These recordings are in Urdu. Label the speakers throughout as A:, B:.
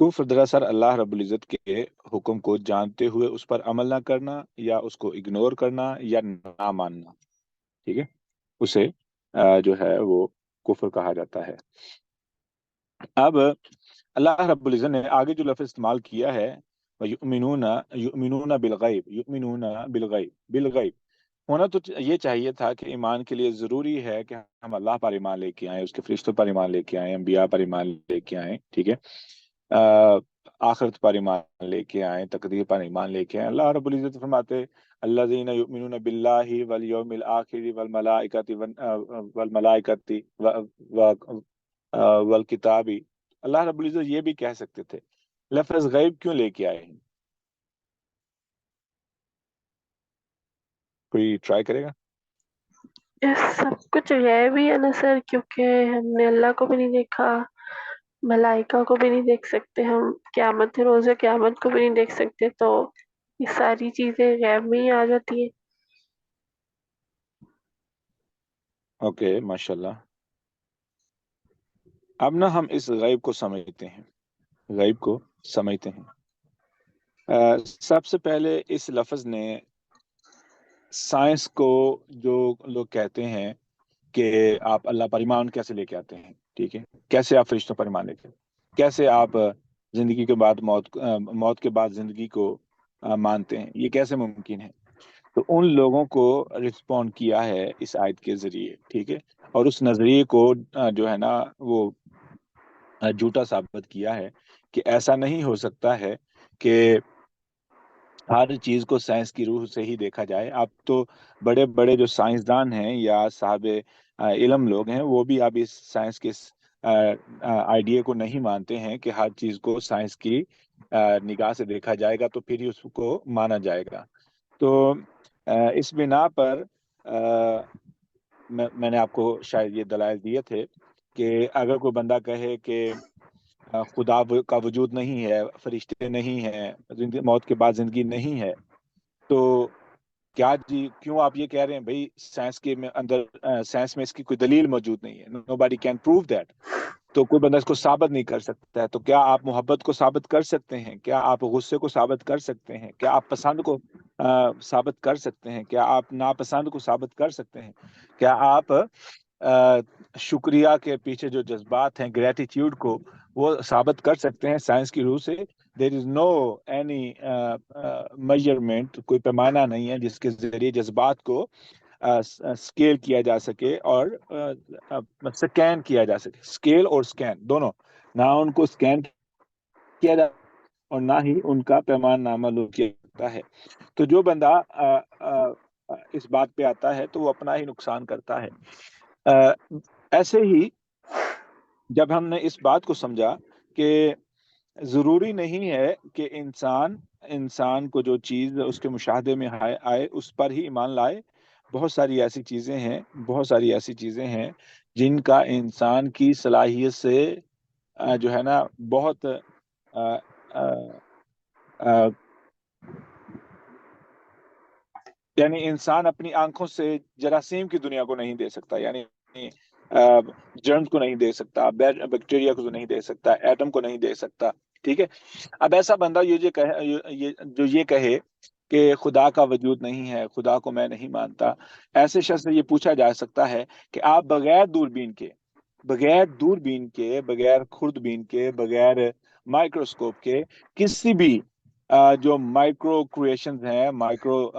A: کفر دراصل اللہ رب العزت کے حکم کو جانتے ہوئے اس پر عمل نہ کرنا یا اس کو اگنور کرنا یا نہ ماننا، ٹھیک ہے، اسے جو ہے وہ کفر کہا جاتا ہے۔ اب اللہ رب العزت نے آگے جو لفظ استعمال کیا ہے یؤمنون، یؤمنون بالغیب، یؤمنون بالغیب، بالغیب ہونا تو یہ چاہیے تھا کہ ایمان کے لیے ضروری ہے کہ ہم اللہ پر ایمان لے کے آئیں، اس کے فرشتوں پر ایمان لے کے آئیں، انبیاء پر ایمان لے کے آئیں، ٹھیک ہے، آخرت پر ایمان لے کے آئیں، تقدیر پر ایمان لے کے آئیں۔ اللہ رب العزت فرماتے الذین یؤمنون باللہ والیوم الآخر والملائکۃ والملائکۃ والکتاب۔ اللہ رب العزت یہ بھی کہہ سکتے تھے، لفظ غیب کیوں لے کے آئے ہیں؟ کوئی ٹرائی کرے گا؟
B: یہ سب کچھ غیب ہی ہے نا سر، کیونکہ ہم نے اللہ کو بھی نہیں دیکھا، ملائکہ کو بھی نہیں دیکھ سکتے، ہم قیامت روز قیامت کو بھی نہیں دیکھ سکتے، تو یہ ساری چیزیں غیب میں ہی آ جاتی ہیں۔
A: اوکے، ماشاءاللہ۔ اب نہ ہم اس غیب کو سمجھتے ہیں، غیب کو سمجھتے ہیں۔ سب سے پہلے اس لفظ نے سائنس کو، جو لوگ کہتے ہیں کہ آپ اللہ پر ایمان کیسے لے کے آتے ہیں، ٹھیک ہے، کیسے آپ فرشتوں پر ایمان لے کے، کیسے آپ زندگی کے بعد موت کے بعد زندگی کو مانتے ہیں، یہ کیسے ممکن ہے، تو ان لوگوں کو رسپونڈ کیا ہے اس آیت کے ذریعے، ٹھیک ہے، اور اس نظریے کو جو ہے نا وہ جھوٹا ثابت کیا ہے کہ ایسا نہیں ہو سکتا ہے کہ ہر چیز کو سائنس کی روح سے ہی دیکھا جائے۔ اب تو بڑے بڑے جو سائنسدان ہیں یا صاحب علم لوگ ہیں وہ بھی اب اس سائنس کے آئیڈیا کو نہیں مانتے ہیں کہ ہر چیز کو سائنس کی نگاہ سے دیکھا جائے گا تو پھر ہی اس کو مانا جائے گا۔ تو اس بنا پر میں نے آپ کو شاید یہ دلائل دیے تھے کہ اگر کوئی بندہ کہے کہ خدا کا وجود نہیں ہے، فرشتے نہیں ہیں، موت کے بعد زندگی نہیں ہے، تو کیا جی کیوں آپ یہ کہہ رہے ہیں بھائی سائنس کے اندر سائنس میں اس کی کوئی دلیل موجود نہیں ہے، nobody can prove that، تو کوئی بندہ اس کو ثابت نہیں کر سکتا ہے، تو کیا آپ محبت کو ثابت کر سکتے ہیں؟ کیا آپ غصے کو ثابت کر سکتے ہیں؟ کیا آپ پسند کو ثابت کر سکتے ہیں؟ کیا آپ ناپسند کو ثابت کر سکتے ہیں؟ کیا آپ شکریہ کے پیچھے جو جذبات ہیں، گریٹیٹیوڈ کو، وہ ثابت کر سکتے ہیں سائنس کی روح سے؟ دیر از نو اینی میجرمنٹ، کوئی پیمانہ نہیں ہے جس کے ذریعے جذبات کو اسکیل کیا جا سکے اور سکین کیا جا سکے، اسکیل اور سکین دونوں، نہ ان کو سکین کیا جا اور نہ ہی ان کا پیمان نامہ لوگ کیا جاتا ہے۔ تو جو بندہ اس بات پہ آتا ہے تو وہ اپنا ہی نقصان کرتا ہے۔ ایسے ہی جب ہم نے اس بات کو سمجھا کہ ضروری نہیں ہے کہ انسان کو جو چیز اس کے مشاہدے میں آئے اس پر ہی ایمان لائے، بہت ساری ایسی چیزیں ہیں جن کا انسان کی صلاحیت سے جو ہے نا بہت یعنی انسان اپنی آنکھوں سے جراثیم کی دنیا کو نہیں دیکھ سکتا، یعنی جرمز کو نہیں دیکھ سکتا، بیکٹیریا کو نہیں دیکھ سکتا، ایٹم کو نہیں دیکھ سکتا، ٹھیک ہے۔ اب ایسا بندہ جو یہ کہے کہ خدا کا وجود نہیں ہے، خدا کو میں نہیں مانتا، ایسے شخص سے یہ پوچھا جا سکتا ہے کہ آپ بغیر دوربین کے، بغیر خوردبین کے، بغیر مائکروسکوپ کے کسی بھی جو مائکرو کریشنز ہیں، مائکرو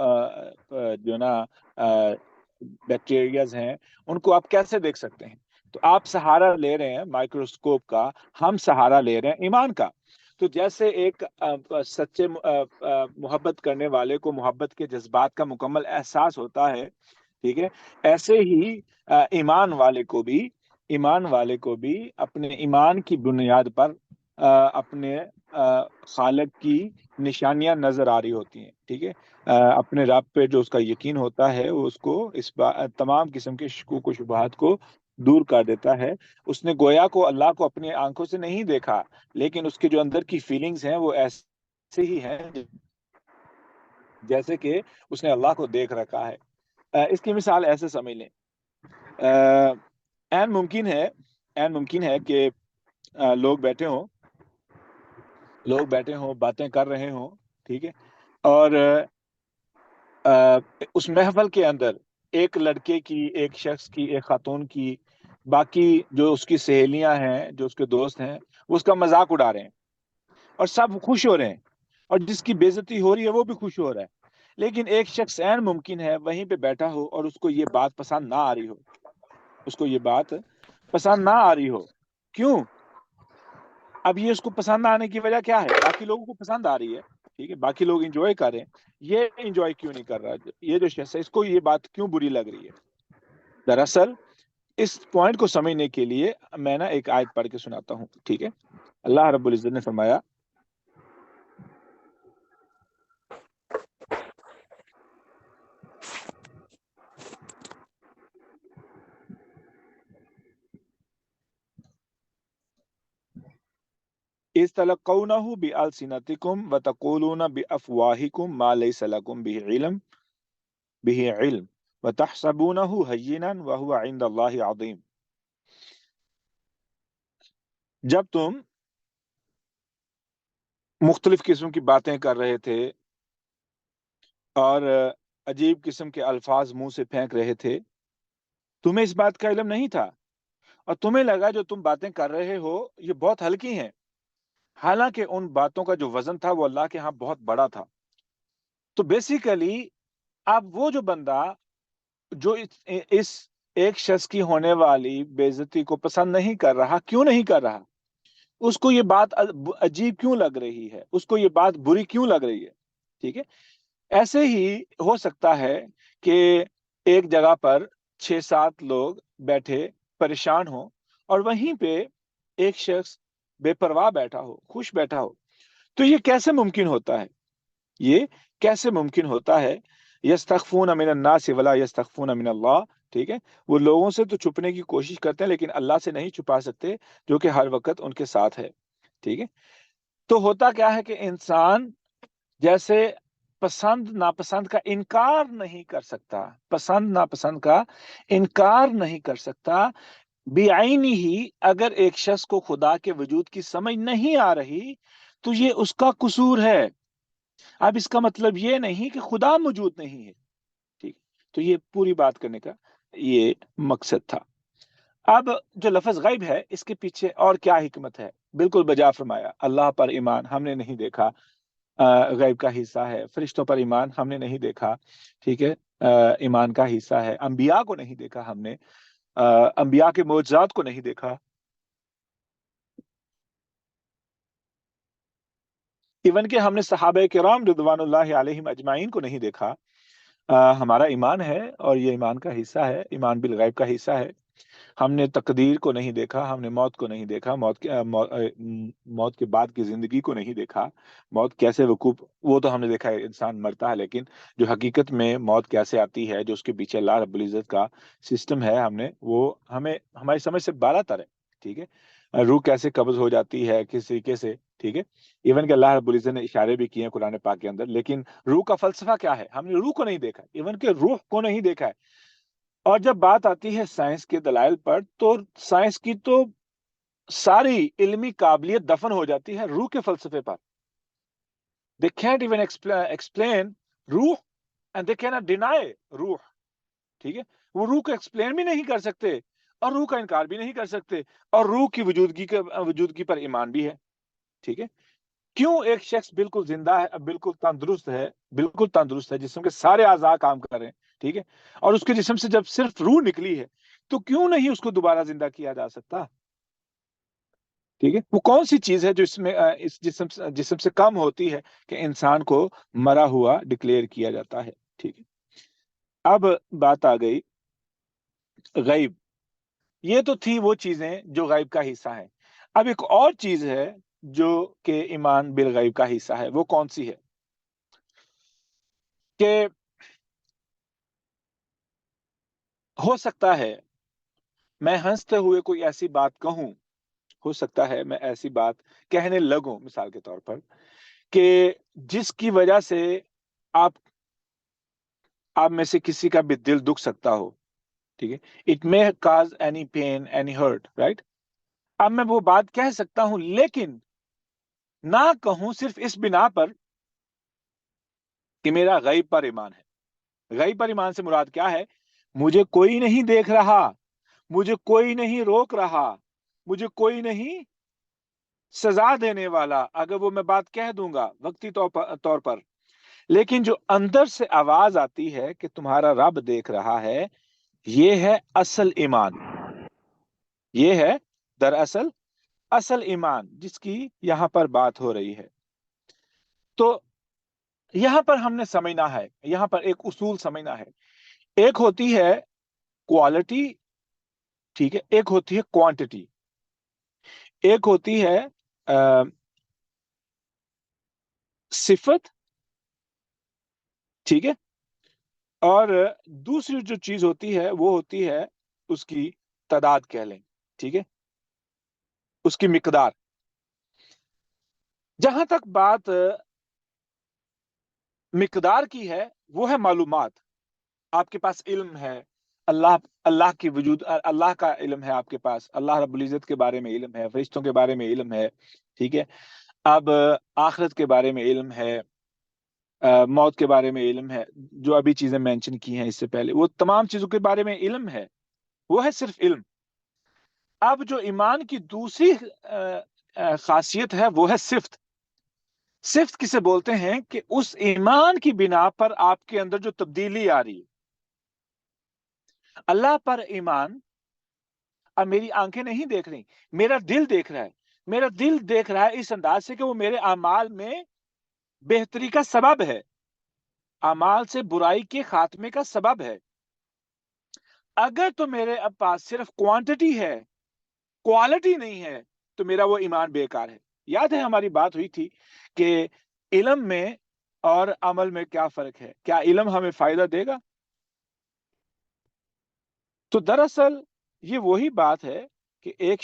A: جو نا بیکٹیریاز ہیں، ان کو آپ کیسے دیکھ سکتے ہیں؟ تو آپ سہارا لے رہے ہیں مائکروسکوپ کا، ہم سہارا لے رہے ہیں ایمان کا۔ تو جیسے ایک سچے محبت کرنے والے کو محبت کے جذبات کا مکمل احساس ہوتا ہے، ٹھیک ہے، ایسے ہی ایمان والے کو بھی اپنے ایمان کی بنیاد پر اپنے خالق کی نشانیاں نظر آ رہی ہوتی ہیں، ٹھیک ہے، اپنے رب پہ جو اس کا یقین ہوتا ہے وہ اس کو تمام قسم کے شکوک و شبہات کو دور کر دیتا ہے۔ اس نے گویا کو اللہ کو اپنی آنکھوں سے نہیں دیکھا، لیکن اس کے جو اندر کی فیلنگز ہیں وہ ایسے ہی ہیں جیسے کہ اس نے اللہ کو دیکھ رکھا ہے۔ اس کی مثال ایسے سمجھ لیں، این ممکن ہے کہ لوگ بیٹھے ہوں لوگ بیٹھے ہوں، باتیں کر رہے ہوں، ٹھیک ہے، اور اس محفل کے اندر ایک لڑکے کی، ایک شخص کی، ایک خاتون کی، باقی جو اس کی سہیلیاں ہیں، جو اس کے دوست ہیں، وہ اس کا مذاق اڑا رہے ہیں اور سب خوش ہو رہے ہیں، اور جس کی بے عزتی ہو رہی ہے وہ بھی خوش ہو رہا ہے، لیکن ایک شخص عین ممکن ہے وہیں پہ بیٹھا ہو اور اس کو یہ بات پسند نہ آ رہی ہو، اس کو یہ بات پسند نہ آ رہی ہو۔ کیوں؟ اب یہ اس کو پسند نہ آنے کی وجہ کیا ہے؟ باقی لوگوں کو پسند آ رہی ہے، ٹھیک ہے، باقی لوگ انجوائے کر رہے ہیں، یہ انجوائے کیوں نہیں کر رہا؟ یہ جو شخص ہے اس کو یہ بات کیوں بری لگ رہی ہے؟ دراصل اس پوائنٹ کو سمجھنے کے لیے میں نا ایک آیت پڑھ کے سناتا ہوں، ٹھیک ہے۔ اللہ رب العزت نے فرمایا، اذ تلقونه بألسنتكم وتقولون بأفواهكم ما ليس لكم به علم وتحسبونه هينا وهو عند الله عظيم۔ جب تم مختلف قسم کی باتیں کر رہے تھے اور عجیب قسم کے الفاظ منہ سے پھینک رہے تھے، تمہیں اس بات کا علم نہیں تھا اور تمہیں لگا جو تم باتیں کر رہے ہو یہ بہت ہلکی ہیں، حالانکہ ان باتوں کا جو وزن تھا وہ اللہ کے ہاں بہت بڑا تھا۔ تو بیسیکلی اب وہ جو بندہ جو اس ایک شخص کی ہونے والی بے عزتی کو پسند نہیں کر رہا، کیوں نہیں کر رہا؟ اس کو یہ بات عجیب کیوں لگ رہی ہے؟ اس کو یہ بات بری کیوں لگ رہی ہے؟ ٹھیک ہے، ایسے ہی ہو سکتا ہے کہ ایک جگہ پر 6-7 لوگ بیٹھے پریشان ہوں اور وہیں پہ ایک شخص بے پرواہ بیٹھا ہو، خوش بیٹھا ہو، تو یہ کیسے ممکن ہوتا ہے؟ یہ کیسے ممکن ہوتا ہے؟ یستخفون من الناس ولا یستخفون من اللہ، ٹھیک ہے، وہ لوگوں سے تو چھپنے کی کوشش کرتے ہیں لیکن اللہ سے نہیں چھپا سکتے جو کہ ہر وقت ان کے ساتھ ہے، ٹھیک ہے۔ تو ہوتا کیا ہے کہ انسان جیسے پسند ناپسند کا انکار نہیں کر سکتا، پسند ناپسند کا انکار نہیں کر سکتا، بعینی ہی اگر ایک شخص کو خدا کے وجود کی سمجھ نہیں آ رہی تو یہ اس کا قصور ہے۔ اب اس کا مطلب یہ نہیں کہ خدا موجود نہیں ہے، ٹھیک، تو یہ پوری بات کرنے کا یہ مقصد تھا۔ اب جو لفظ غیب ہے اس کے پیچھے اور کیا حکمت ہے؟ بالکل بجا فرمایا، اللہ پر ایمان ہم نے نہیں دیکھا، غیب کا حصہ ہے، فرشتوں پر ایمان ہم نے نہیں دیکھا، ٹھیک ہے، ایمان کا حصہ ہے، انبیاء کو نہیں دیکھا ہم نے، انبیاء کے معجزات کو نہیں دیکھا، ایون کہ ہم نے صحابہ کرام رضوان اللہ علیہم اجمعین کو نہیں دیکھا۔ ہمارا ایمان ہے اور یہ ایمان کا حصہ ہے، ایمان بالغیب کا حصہ ہے۔ ہم نے تقدیر کو نہیں دیکھا، ہم نے موت کو نہیں دیکھا، موت کے بعد کی زندگی کو نہیں دیکھا، موت کیسے وقوع، وہ تو ہم نے دیکھا ہے، انسان مرتا ہے، لیکن جو حقیقت میں موت کیسے آتی ہے، جو اس کے پیچھے اللہ رب العزت کا سسٹم ہے، ہم نے وہ ہمیں ہماری سمجھ سے بالا تر ہے، ٹھیک ہے، روح کیسے قبض ہو جاتی ہے کس طریقے سے، ٹھیک ہے، ایون کہ اللہ رب العزت نے اشارے بھی کیے ہیں قرآن پاک کے اندر، لیکن روح کا فلسفہ کیا ہے؟ ہم نے روح کو نہیں دیکھا، ایون کہ روح کو نہیں دیکھا ہے۔ اور جب بات آتی ہے سائنس کے دلائل پر تو سائنس کی تو ساری علمی قابلیت دفن ہو جاتی ہے روح کے فلسفے پر۔ They can't even explain روح and they cannot deny روح، ٹھیک ہے، وہ روح کو ایکسپلین بھی نہیں کر سکتے اور روح کا انکار بھی نہیں کر سکتے اور روح کی وجودگی پر ایمان بھی ہے، ٹھیک ہے۔ کیوں ایک شخص بالکل زندہ ہے، بالکل تندرست ہے، جسم کے سارے اعضاء کام کر رہے ہیں، ٹھیک ہے، اور اس کے جسم سے جب صرف روح نکلی ہے تو کیوں نہیں اس کو دوبارہ زندہ کیا جا سکتا؟ ٹھیک ہے، وہ کون سی چیز ہے جو اس میں اس جسم سے کم ہوتی ہے کہ انسان کو مرا ہوا ڈکلیئر کیا جاتا ہے، ٹھیک ہے۔ اب بات آ گئی غیب، یہ تو تھی وہ چیزیں جو غیب کا حصہ ہے۔ اب ایک اور چیز ہے جو کہ ایمان بالغیب کا حصہ ہے، وہ کون سی ہے؟ کہ ہو سکتا ہے میں ہنستے ہوئے کوئی ایسی بات کہوں، ہو سکتا ہے میں ایسی بات کہنے لگوں مثال کے طور پر کہ جس کی وجہ سے آپ میں سے کسی کا بھی دل دکھ سکتا ہو، ٹھیک ہے، it may cause any pain any hurt right۔ اب میں وہ بات کہہ سکتا ہوں لیکن نہ کہوں صرف اس بنا پر کہ میرا غیب پر ایمان ہے. غیب پر ایمان سے مراد کیا ہے؟ مجھے کوئی نہیں دیکھ رہا، مجھے کوئی نہیں روک رہا، مجھے کوئی نہیں سزا دینے والا، اگر وہ میں بات کہہ دوں گا وقتی طور پر، لیکن جو اندر سے آواز آتی ہے کہ تمہارا رب دیکھ رہا ہے، یہ ہے اصل ایمان. یہ ہے دراصل اصل ایمان جس کی یہاں پر بات ہو رہی ہے. تو یہاں پر ہم نے سمجھنا ہے، یہاں پر ایک اصول سمجھنا ہے. ایک ہوتی ہے کوالٹی، ٹھیک ہے، ایک ہوتی ہے کوانٹٹی، ایک ہوتی ہے صفت، ٹھیک ہے، اور دوسری جو چیز ہوتی ہے وہ ہوتی ہے اس کی تعداد کہہ لیں، ٹھیک ہے، اس کی مقدار. جہاں تک بات مقدار کی ہے وہ ہے معلومات. آپ کے پاس علم ہے، اللہ کی وجود، اللہ کا علم ہے آپ کے پاس، اللہ رب العزت کے بارے میں علم ہے، فرشتوں کے بارے میں علم ہے، ٹھیک ہے. اب آخرت کے بارے میں علم ہے، موت کے بارے میں علم ہے، جو ابھی چیزیں مینشن کی ہیں اس سے پہلے، وہ تمام چیزوں کے بارے میں علم ہے، وہ ہے صرف علم. اب جو ایمان کی دوسری خاصیت ہے وہ ہے صفت. صفت کسے بولتے ہیں؟ کہ اس ایمان کی بنا پر آپ کے اندر جو تبدیلی آ رہی ہے. اللہ پر ایمان، اب میری آنکھیں نہیں دیکھ رہی، میرا دل دیکھ رہا ہے. میرا دل دیکھ رہا ہے اس انداز سے کہ وہ میرے اعمال میں بہتری کا سبب ہے، اعمال سے برائی کے خاتمے کا سبب ہے. اگر تو میرے اب پاس صرف کوانٹٹی ہے، کوالٹی نہیں ہے، تو میرا وہ ایمان بیکار ہے. یاد ہے ہماری بات ہوئی تھی کہ علم میں اور عمل میں کیا فرق ہے؟ کیا علم ہمیں فائدہ دے گا؟ تو دراصل یہ وہی بات ہے کہ ایک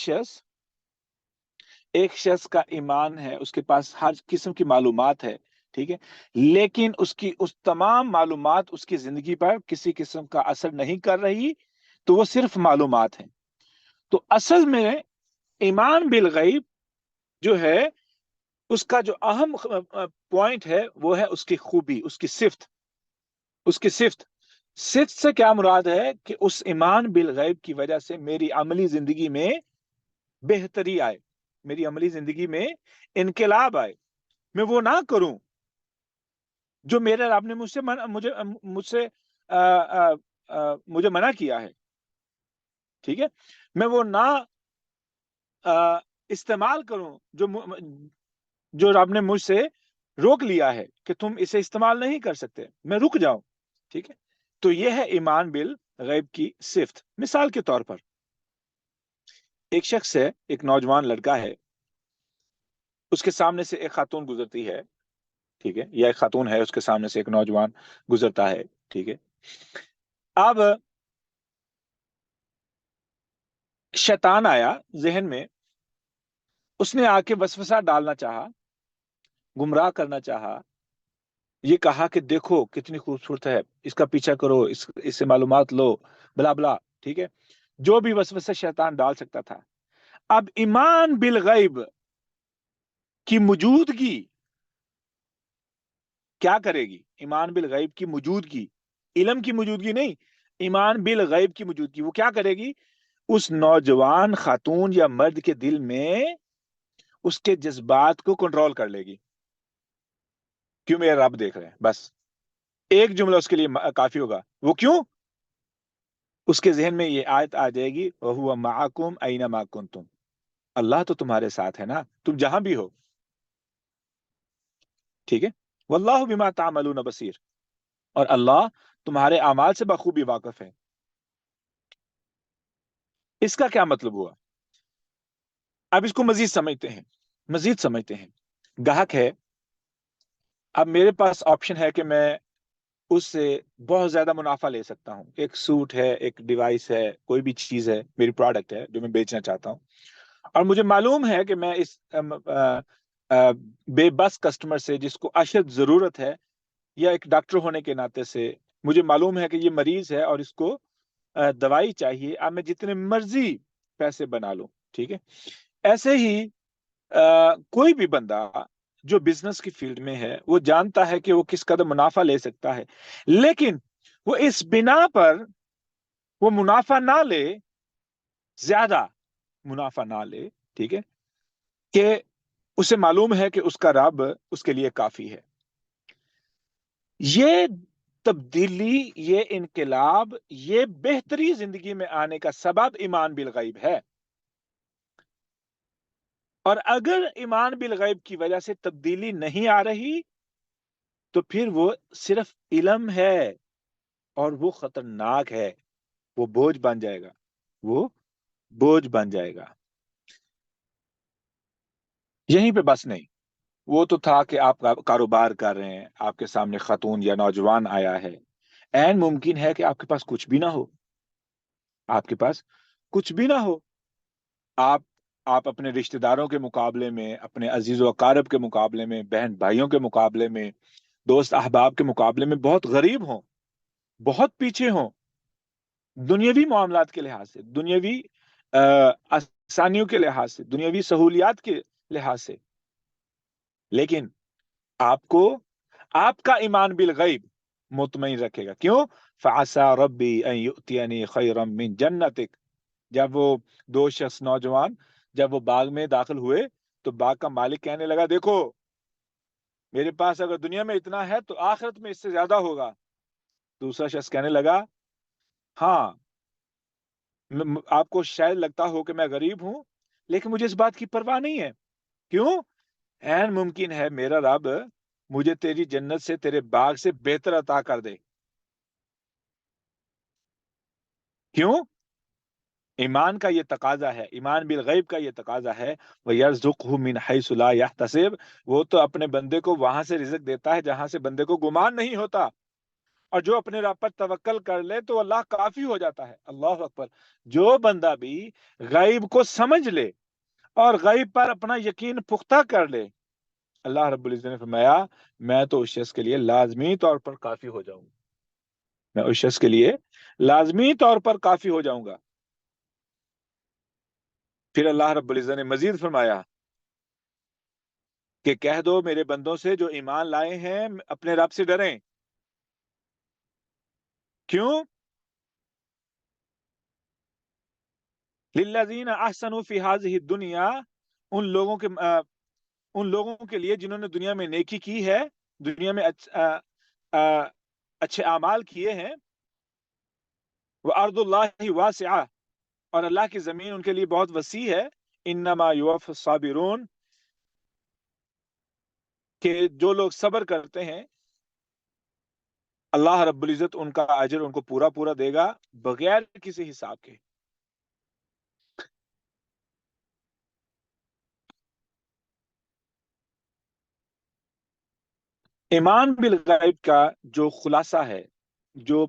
A: شخص کا ایمان ہے، اس کے پاس ہر قسم کی معلومات ہے، ٹھیک ہے، لیکن اس تمام معلومات اس کی زندگی پر کسی قسم کا اثر نہیں کر رہی، تو وہ صرف معلومات ہیں. تو اصل میں ایمان بالغیب جو ہے، اس کا جو اہم پوائنٹ ہے وہ ہے اس کی خوبی، اس کی صفت. اس کی صفت سے کیا مراد ہے؟ کہ اس ایمان بالغیب کی وجہ سے میری عملی زندگی میں بہتری آئے، میری عملی زندگی میں انقلاب آئے. میں وہ نہ کروں جو میرے رب نے مجھے منع کیا ہے، ٹھیک ہے. میں وہ نہ استعمال کروں جو رب نے مجھ سے روک لیا ہے کہ تم اسے استعمال نہیں کر سکتے، میں رک جاؤں، ٹھیک ہے. تو یہ ہے ایمان بالغیب کی صفت. مثال کے طور پر ایک شخص ہے، ایک نوجوان لڑکا ہے، اس کے سامنے سے ایک خاتون گزرتی ہے، ٹھیک ہے، یا ایک خاتون ہے، اس کے سامنے سے ایک نوجوان گزرتا ہے، ٹھیک ہے. اب شیطان آیا ذہن میں، اس نے آ کے وسوسہ ڈالنا چاہا، گمراہ کرنا چاہا، یہ کہا کہ دیکھو کتنی خوبصورت ہے، اس کا پیچھا کرو، اس سے معلومات لو، بلا بلا، ٹھیک ہے، جو بھی وسوسہ شیطان ڈال سکتا تھا. اب ایمان بالغیب کی موجودگی کیا کرے گی؟ ایمان بالغیب کی موجودگی، علم کی موجودگی نہیں، ایمان بالغیب کی موجودگی، وہ کیا کرے گی؟ اس نوجوان خاتون یا مرد کے دل میں اس کے جذبات کو کنٹرول کر لے گی. کیوں؟ میرا رب دیکھ رہے ہیں. بس ایک جملہ اس کے لیے کافی ہوگا. وہ کیوں؟ اس کے ذہن میں یہ آیت آ جائے گی، وَهُوَ مَعَكُمْ أَيْنَمَا كُنْتُمْ، اللہ تو تمہارے ساتھ ہے نا، تم جہاں بھی ہو، ٹھیک ہے. وَاللَّهُ بِمَا تَعْمَلُونَ بَصِيرٌ، اور اللہ تمہارے اعمال سے بخوبی واقف ہے. اس کا کیا مطلب ہوا؟ اب اس کو مزید سمجھتے ہیں. گاہک ہے، اب میرے پاس آپشن ہے کہ میں اس سے بہت زیادہ منافع لے سکتا ہوں. ایک سوٹ ہے، ایک ڈیوائس ہے، کوئی بھی چیز ہے، میری پروڈکٹ ہے جو میں بیچنا چاہتا ہوں، اور مجھے معلوم ہے کہ میں اس بے بس کسٹمر سے، جس کو اشد ضرورت ہے، یا ایک ڈاکٹر ہونے کے ناطے سے مجھے معلوم ہے کہ یہ مریض ہے اور اس کو دوائی چاہیے، اب میں جتنے مرضی پیسے بنا لوں، ٹھیک ہے. ایسے ہی کوئی بھی بندہ جو بزنس کی فیلڈ میں ہے وہ جانتا ہے کہ وہ کس قدر منافع لے سکتا ہے، لیکن وہ اس بنا پر وہ منافع نہ لے، زیادہ منافع نہ لے، ٹھیک ہے، کہ اسے معلوم ہے کہ اس کا رب اس کے لیے کافی ہے۔ یہ تبدیلی، یہ انقلاب، یہ بہتری زندگی میں آنے کا سبب ایمان بالغیب ہے۔ اور اگر ایمان بالغیب کی وجہ سے تبدیلی نہیں آ رہی تو پھر وہ صرف علم ہے، اور وہ خطرناک ہے، وہ بوجھ بن جائے گا، وہ بوجھ بن جائے گا۔ یہیں پہ بس نہیں، وہ تو تھا کہ آپ کاروبار کر رہے ہیں، آپ کے سامنے خاتون یا نوجوان آیا ہے، این ممکن ہے کہ آپ کے پاس کچھ بھی نہ ہو، آپ کے پاس کچھ بھی نہ ہو، آپ آپ اپنے رشتہ داروں کے مقابلے میں، اپنے عزیز و اقارب کے مقابلے میں، بہن بھائیوں کے مقابلے میں، دوست احباب کے مقابلے میں بہت غریب ہوں، بہت پیچھے ہوں، دنیاوی معاملات کے لحاظ سے، دنیاوی آسانیوں کے لحاظ سے، دنیاوی سہولیات کے لحاظ سے، لیکن آپ کو آپ کا ایمان بالغیب مطمئن رکھے گا۔ کیوں؟ فَعَسَىٰ رَبِّي أَن يُؤْتِيَنِي خَيْرًا مِّن جَنَّتِكَ۔ جب وہ دو شخص نوجوان جب وہ باغ میں داخل ہوئے تو باغ کا مالک کہنے لگا، دیکھو میرے پاس اگر دنیا میں اتنا ہے تو آخرت میں اس سے زیادہ ہوگا۔ دوسرا شخص کہنے لگا، ہاں آپ کو شاید لگتا ہو کہ میں غریب ہوں، لیکن مجھے اس بات کی پرواہ نہیں ہے۔ کیوں؟ این ممکن ہے میرا رب مجھے تیری جنت سے، تیرے باغ سے بہتر عطا کر دے۔ کیوں؟ ایمان کا یہ تقاضا ہے، ایمان بالغیب کا یہ تقاضا ہے، وَيَرْزُقْهُ مِنْ حَيْثُ لَا يَحْتَسِبُ۔ وہ تو اپنے بندے کو وہاں سے رزق دیتا ہے جہاں سے بندے کو گمان نہیں ہوتا، اور جو اپنے رب پر توکل کر لے تو اللہ کافی ہو جاتا ہے۔ اللہ اکبر۔ جو بندہ بھی غیب کو سمجھ لے اور غیب پر اپنا یقین پختہ کر لے، اللہ رب العزت نے فرمایا میں تو اس شخص کے لیے لازمی طور پر کافی ہو جاؤں گا، میں اس شخص کے لیے لازمی طور پر کافی ہو جاؤں گا۔ پھر اللہ رب العزت نے مزید فرمایا کہ کہہ دو میرے بندوں سے جو ایمان لائے ہیں اپنے رب سے ڈریں۔ کیوں؟ للذین احسنوا فی ہذہ الدنیا، ان لوگوں کے لیے جنہوں نے دنیا میں نیکی کی ہے، دنیا میں اچھے اعمال کیے ہیں، وَأَرْضُ اللَّهِ وَاسِعَةٌ، اور اللہ کی زمین ان کے لیے بہت وسیع ہے، انما یوفی الصابرون، کہ جو لوگ صبر کرتے ہیں اللہ رب العزت ان کا اجر ان کو پورا پورا دے گا بغیر کسی حساب کے۔ ایمان بالغیب کا جو خلاصہ ہے، جو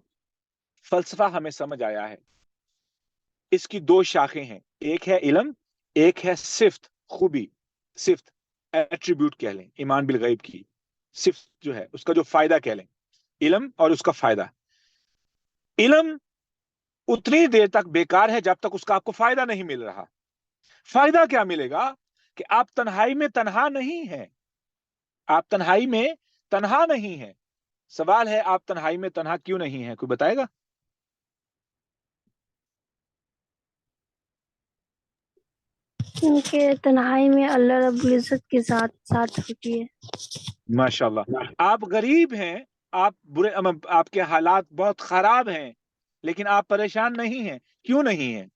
A: فلسفہ ہمیں سمجھ آیا ہے، اس کی دو شاخیں ہیں، ایک ہے علم، ایک ہے صفت، خوبی، صفت، ایٹریبیوٹ کہہ لیں، ایمان بالغیب کی صفت جو ہے، اس کا جو فائدہ کہہ لیں، علم اور اس کا فائدہ۔ علم اتنی دیر تک بیکار ہے جب تک اس کا آپ کو فائدہ نہیں مل رہا۔ فائدہ کیا ملے گا؟ کہ آپ تنہائی میں تنہا نہیں ہیں، آپ تنہائی میں تنہا نہیں ہیں۔ سوال ہے آپ تنہائی میں تنہا کیوں نہیں ہیں؟ کوئی بتائے گا؟
B: کیونکہ تنہائی میں اللہ رب العزت کے ساتھ ہوتی ہے۔
A: ماشاءاللہ۔ آپ غریب ہیں، آپ آپ کے حالات بہت خراب ہیں، لیکن آپ پریشان نہیں ہیں۔ کیوں نہیں ہیں؟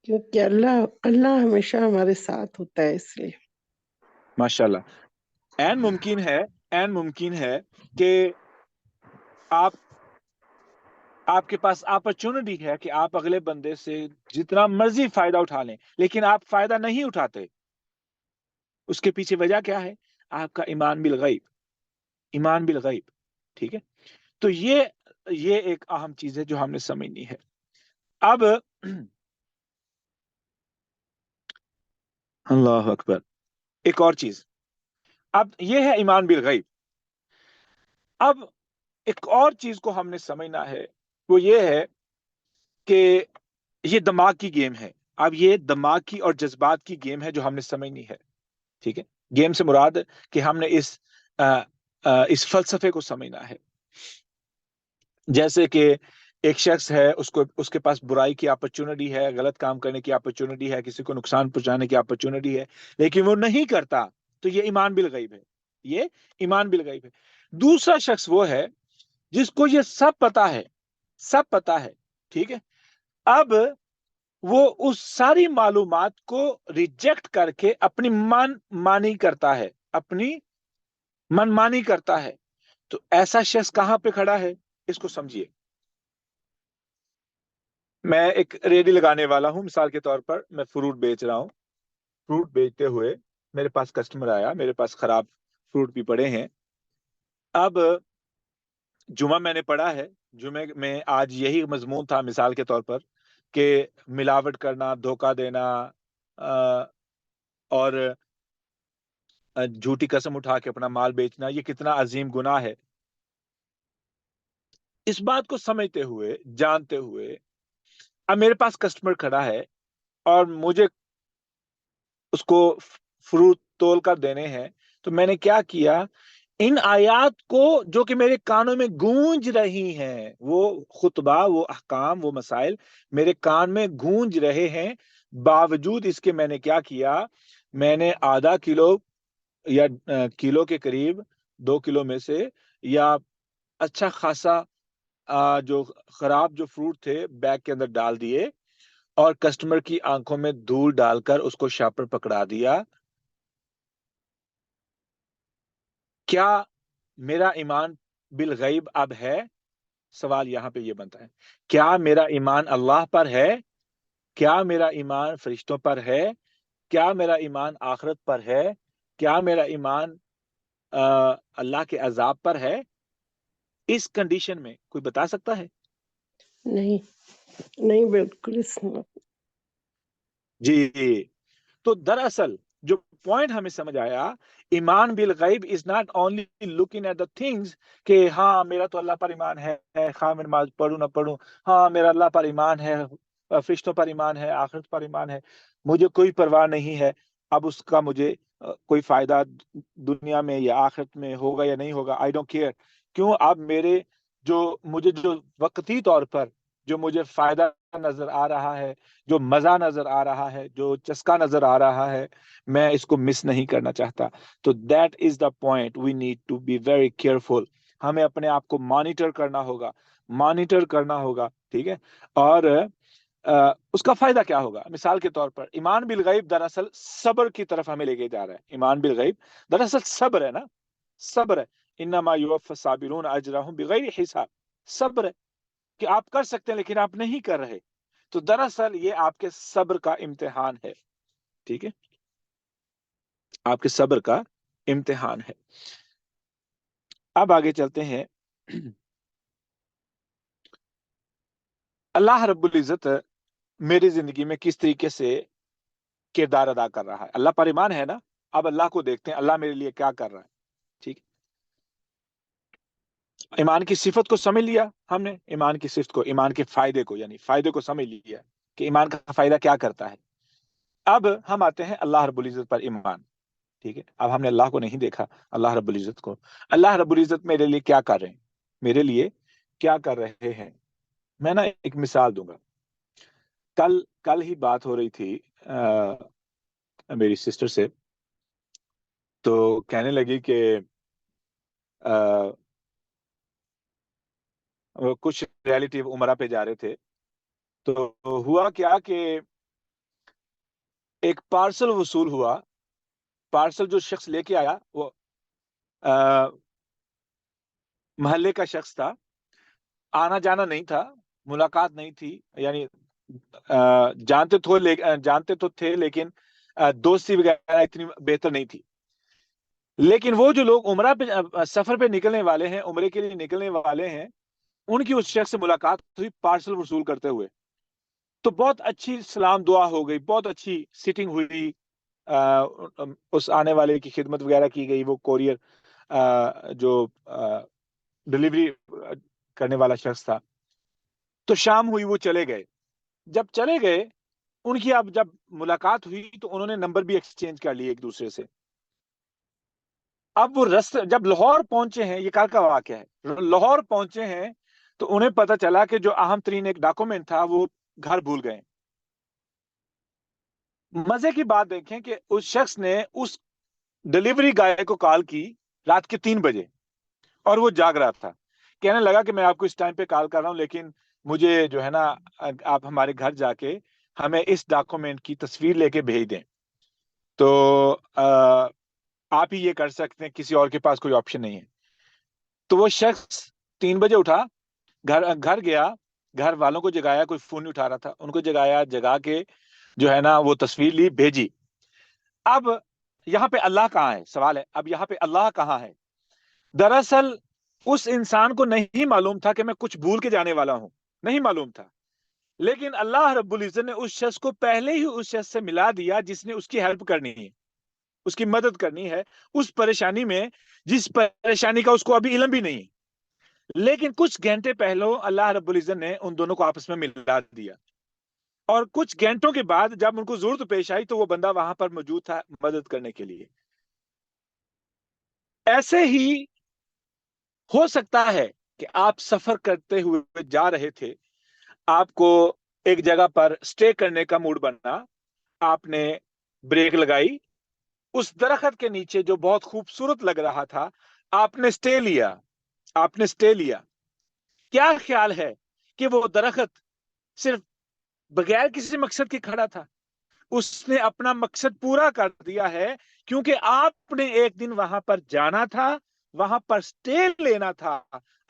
C: کیونکہ اللہ ہمیشہ ہمارے ساتھ ہوتا ہے، اس لیے۔
A: ماشاءاللہ۔ این ممکن ہے کہ آپ کے پاس اپرچونٹی ہے کہ آپ اگلے بندے سے جتنا مرضی فائدہ اٹھا لیں، لیکن آپ فائدہ نہیں اٹھاتے۔ اس کے پیچھے وجہ کیا ہے؟ آپ کا ایمان بالغیب، ایمان بالغیب، ٹھیک ہے؟ تو یہ ایک اہم چیز ہے جو ہم نے سمجھنی ہے۔ اب اللہ اکبر، ایک اور چیز، اب یہ ہے ایمان بالغیب۔ اب ایک اور چیز کو ہم نے سمجھنا ہے، وہ یہ ہے کہ یہ دماغ کی گیم ہے. اب یہ دماغ کی اور جذبات کی گیم ہے جو ہم نے سمجھنی ہے. ٹھیک ہے, گیم سے مراد کہ ہم نے اس فلسفے کو سمجھنا ہے. جیسے کہ ایک شخص ہے, اس کے پاس برائی کی اپرچونٹی ہے, غلط کام کرنے کی اپرچونٹی ہے, کسی کو نقصان پہنچانے کی اپرچونٹی ہے, لیکن وہ نہیں کرتا, تو یہ ایمان بالغیب ہے. یہ ایمان بالغیب ہے. دوسرا شخص وہ ہے جس کو یہ سب پتا ہے, سب پتا ہے. ٹھیک ہے, اب وہ اس ساری معلومات کو ریجیکٹ کر کے اپنی من مانی کرتا ہے, اپنی من مانی کرتا ہے. تو ایسا شخص کہاں پہ کھڑا ہے, اس کو سمجھیے. میں ایک ریڈی لگانے والا ہوں, مثال کے طور پر میں فروٹ بیچ رہا ہوں. فروٹ بیچتے ہوئے میرے پاس کسٹمر آیا, میرے پاس خراب فروٹ بھی پڑے ہیں. اب جمعہ میں نے پڑھا ہے, جمعے میں آج یہی مضمون تھا مثال کے طور پر, کہ ملاوٹ کرنا, دھوکہ دینا, اور جھوٹی قسم اٹھا کے اپنا مال بیچنا, یہ کتنا عظیم گناہ ہے. اس بات کو سمجھتے ہوئے, جانتے ہوئے, اب میرے پاس کسٹمر کھڑا ہے اور مجھے اس کو فروٹ تول کر دینے ہیں. تو میں نے کیا کیا, ان آیات کو جو کہ میرے کانوں میں گونج رہی ہیں, وہ خطبہ, وہ احکام, وہ مسائل میرے کان میں گونج رہے ہیں, باوجود اس کے میں نے کیا کیا, میں نے آدھا کلو یا کلو کے قریب 2 کلو میں سے, یا اچھا خاصا جو خراب جو فروٹ تھے بیگ کے اندر ڈال دیے, اور کسٹمر کی آنکھوں میں دھول ڈال کر اس کو شاپر پکڑا دیا. کیا میرا ایمان بالغیب اب ہے؟ سوال یہاں پہ یہ بنتا ہے, کیا میرا ایمان اللہ پر ہے؟ کیا میرا ایمان فرشتوں پر ہے؟ کیا میرا ایمان آخرت پر ہے؟ کیا میرا ایمان اللہ کے عذاب پر ہے؟ اس کنڈیشن میں کوئی بتا سکتا ہے؟
C: نہیں نہیں بالکل اس میں
A: جی. تو دراصل جو پوائنٹ ہمیں سمجھ آیا, ایمان بالغیب is not only looking at the things, کہ ہاں میرا تو اللہ پر ایمان ہے, خواہ میں نماز پڑھوں نہ پڑھوں, ہاں میرا اللہ پر ایمان ہے, فرشتوں پر ایمان ہے, آخرت پر ایمان ہے, مجھے کوئی پرواہ نہیں ہے اب اس کا مجھے کوئی فائدہ دنیا میں یا آخرت میں ہوگا یا نہیں ہوگا, آئی ڈونٹ کیئر. کیوں؟ اب مجھے جو وقتی طور پر جو مجھے فائدہ نظر آ رہا ہے, جو مزہ نظر آ رہا ہے, جو چسکا نظر آ رہا ہے, میں اس کو مس نہیں کرنا چاہتا. تو that is the point, we need to be very careful. ہمیں اپنے آپ کو مانیٹر کرنا ہوگا, ٹھیک ہے. اور اس کا فائدہ کیا ہوگا؟ مثال کے طور پر ایمان بالغیب دراصل صبر کی طرف ہمیں لے کے جا رہا ہے. ایمان بالغیب دراصل صبر ہے نا, صبر ہے. انما یوفی الصابرون اجرهم بغیر حساب. صبر ہے کہ آپ کر سکتے ہیں لیکن آپ نہیں کر رہے, تو دراصل یہ آپ کے صبر کا امتحان ہے. ٹھیک ہے, آپ کے صبر کا امتحان ہے. اب آگے چلتے ہیں. اللہ رب العزت میری زندگی میں کس طریقے سے کردار ادا کر رہا ہے؟ اللہ پر ایمان ہے نا, اب اللہ کو دیکھتے ہیں, اللہ میرے لیے کیا کر رہا ہے. ٹھیک ہے, ایمان کی صفت کو سمجھ لیا ہم نے, ایمان کی صفت کو, ایمان کے فائدے کو, یعنی فائدے کو سمجھ لیا کہ ایمان کا فائدہ کیا کرتا ہے. اب ہم آتے ہیں اللہ رب العزت پر ایمان. ٹھیک ہے, اب ہم نے اللہ کو نہیں دیکھا, اللہ رب العزت کو. اللہ رب العزت میرے لیے کیا کر رہے ہیں, میرے لیے کیا کر رہے ہیں؟ میں نا ایک مثال دوں گا. کل ہی بات ہو رہی تھی میری سسٹر سے, تو کہنے لگی کہ کچھ ریلیٹیو عمرہ پہ جا رہے تھے, تو ہوا کیا کہ ایک پارسل وصول ہوا. پارسل جو شخص لے کے آیا وہ محلے کا شخص تھا, آنا جانا نہیں تھا, ملاقات نہیں تھی, یعنی جانتے تو تھے لیکن دوستی وغیرہ اتنی بہتر نہیں تھی. لیکن وہ جو لوگ عمرہ پہ سفر پہ نکلنے والے ہیں, عمرے کے لیے نکلنے والے ہیں, ان کی اس شخص سے ملاقات ہوئی پارسل وصول کرتے ہوئے. تو بہت اچھی سلام دعا ہو گئی, بہت اچھی سیٹنگ ہوئی, اس آنے والے کی خدمت وغیرہ کی گئی. وہ کوریئر جو ڈلیوری کرنے والا شخص تھا, تو شام ہوئی، وہ چلے گئے. جب چلے گئے ان کی اب جب ملاقات ہوئی تو انہوں نے نمبر بھی ایکسچینج کر لیے ایک دوسرے سے. اب وہ رستے جب لاہور پہنچے ہیں، یہ کل کا واقعہ ہے، لاہور پہنچے ہیں تو انہیں پتا چلا کہ جو اہم ترین ایک ڈاکومنٹ تھا وہ گھر بھول گئے. مزے کی بات دیکھیں کہ اس شخص نے اس ڈلیوری گائے کو کال کی رات کے 3 بجے اور وہ جاگ رہا تھا. کہنے لگا کہ میں آپ کو اس ٹائم پہ کال کر رہا ہوں، لیکن مجھے جو ہے نا آپ ہمارے گھر جا کے ہمیں اس ڈاکومنٹ کی تصویر لے کے بھیج دیں. تو آپ ہی یہ کر سکتے ہیں، کسی اور کے پاس کوئی آپشن نہیں ہے. تو وہ شخص 3 بجے اٹھا، گھر گیا، گھر والوں کو جگایا، کوئی فون نہیں اٹھا رہا تھا، ان کو جگایا، جگا کے جو ہے نا وہ تصویر لی، بھیجی. اب یہاں پہ اللہ کہاں ہے؟ سوال ہے اب یہاں پہ اللہ کہاں ہے؟ دراصل اس انسان کو نہیں معلوم تھا کہ میں کچھ بھول کے جانے والا ہوں، نہیں معلوم تھا. لیکن اللہ رب العزت نے اس شخص کو پہلے ہی اس شخص سے ملا دیا جس نے اس کی ہیلپ کرنی ہے، اس کی مدد کرنی ہے اس پریشانی میں، جس پریشانی کا اس کو ابھی علم بھی نہیں ہے. لیکن کچھ گھنٹے پہلے اللہ رب العزت نے ان دونوں کو آپس میں ملا دیا، اور کچھ گھنٹوں کے بعد جب ان کو ضرورت پیش آئی تو وہ بندہ وہاں پر موجود تھا مدد کرنے کے لیے. ایسے ہی ہو سکتا ہے کہ آپ سفر کرتے ہوئے جا رہے تھے، آپ کو ایک جگہ پر سٹے کرنے کا موڈ بنا، آپ نے بریک لگائی، اس درخت کے نیچے جو بہت خوبصورت لگ رہا تھا آپ نے سٹے لیا، آپ نے سٹے لیا. کیا خیال ہے کہ وہ درخت صرف بغیر کسی مقصد کے کھڑا تھا؟ اس نے اپنا مقصد پورا کر دیا ہے، کیونکہ آپ نے ایک دن وہاں پر جانا تھا، وہاں پر سٹے لینا تھا.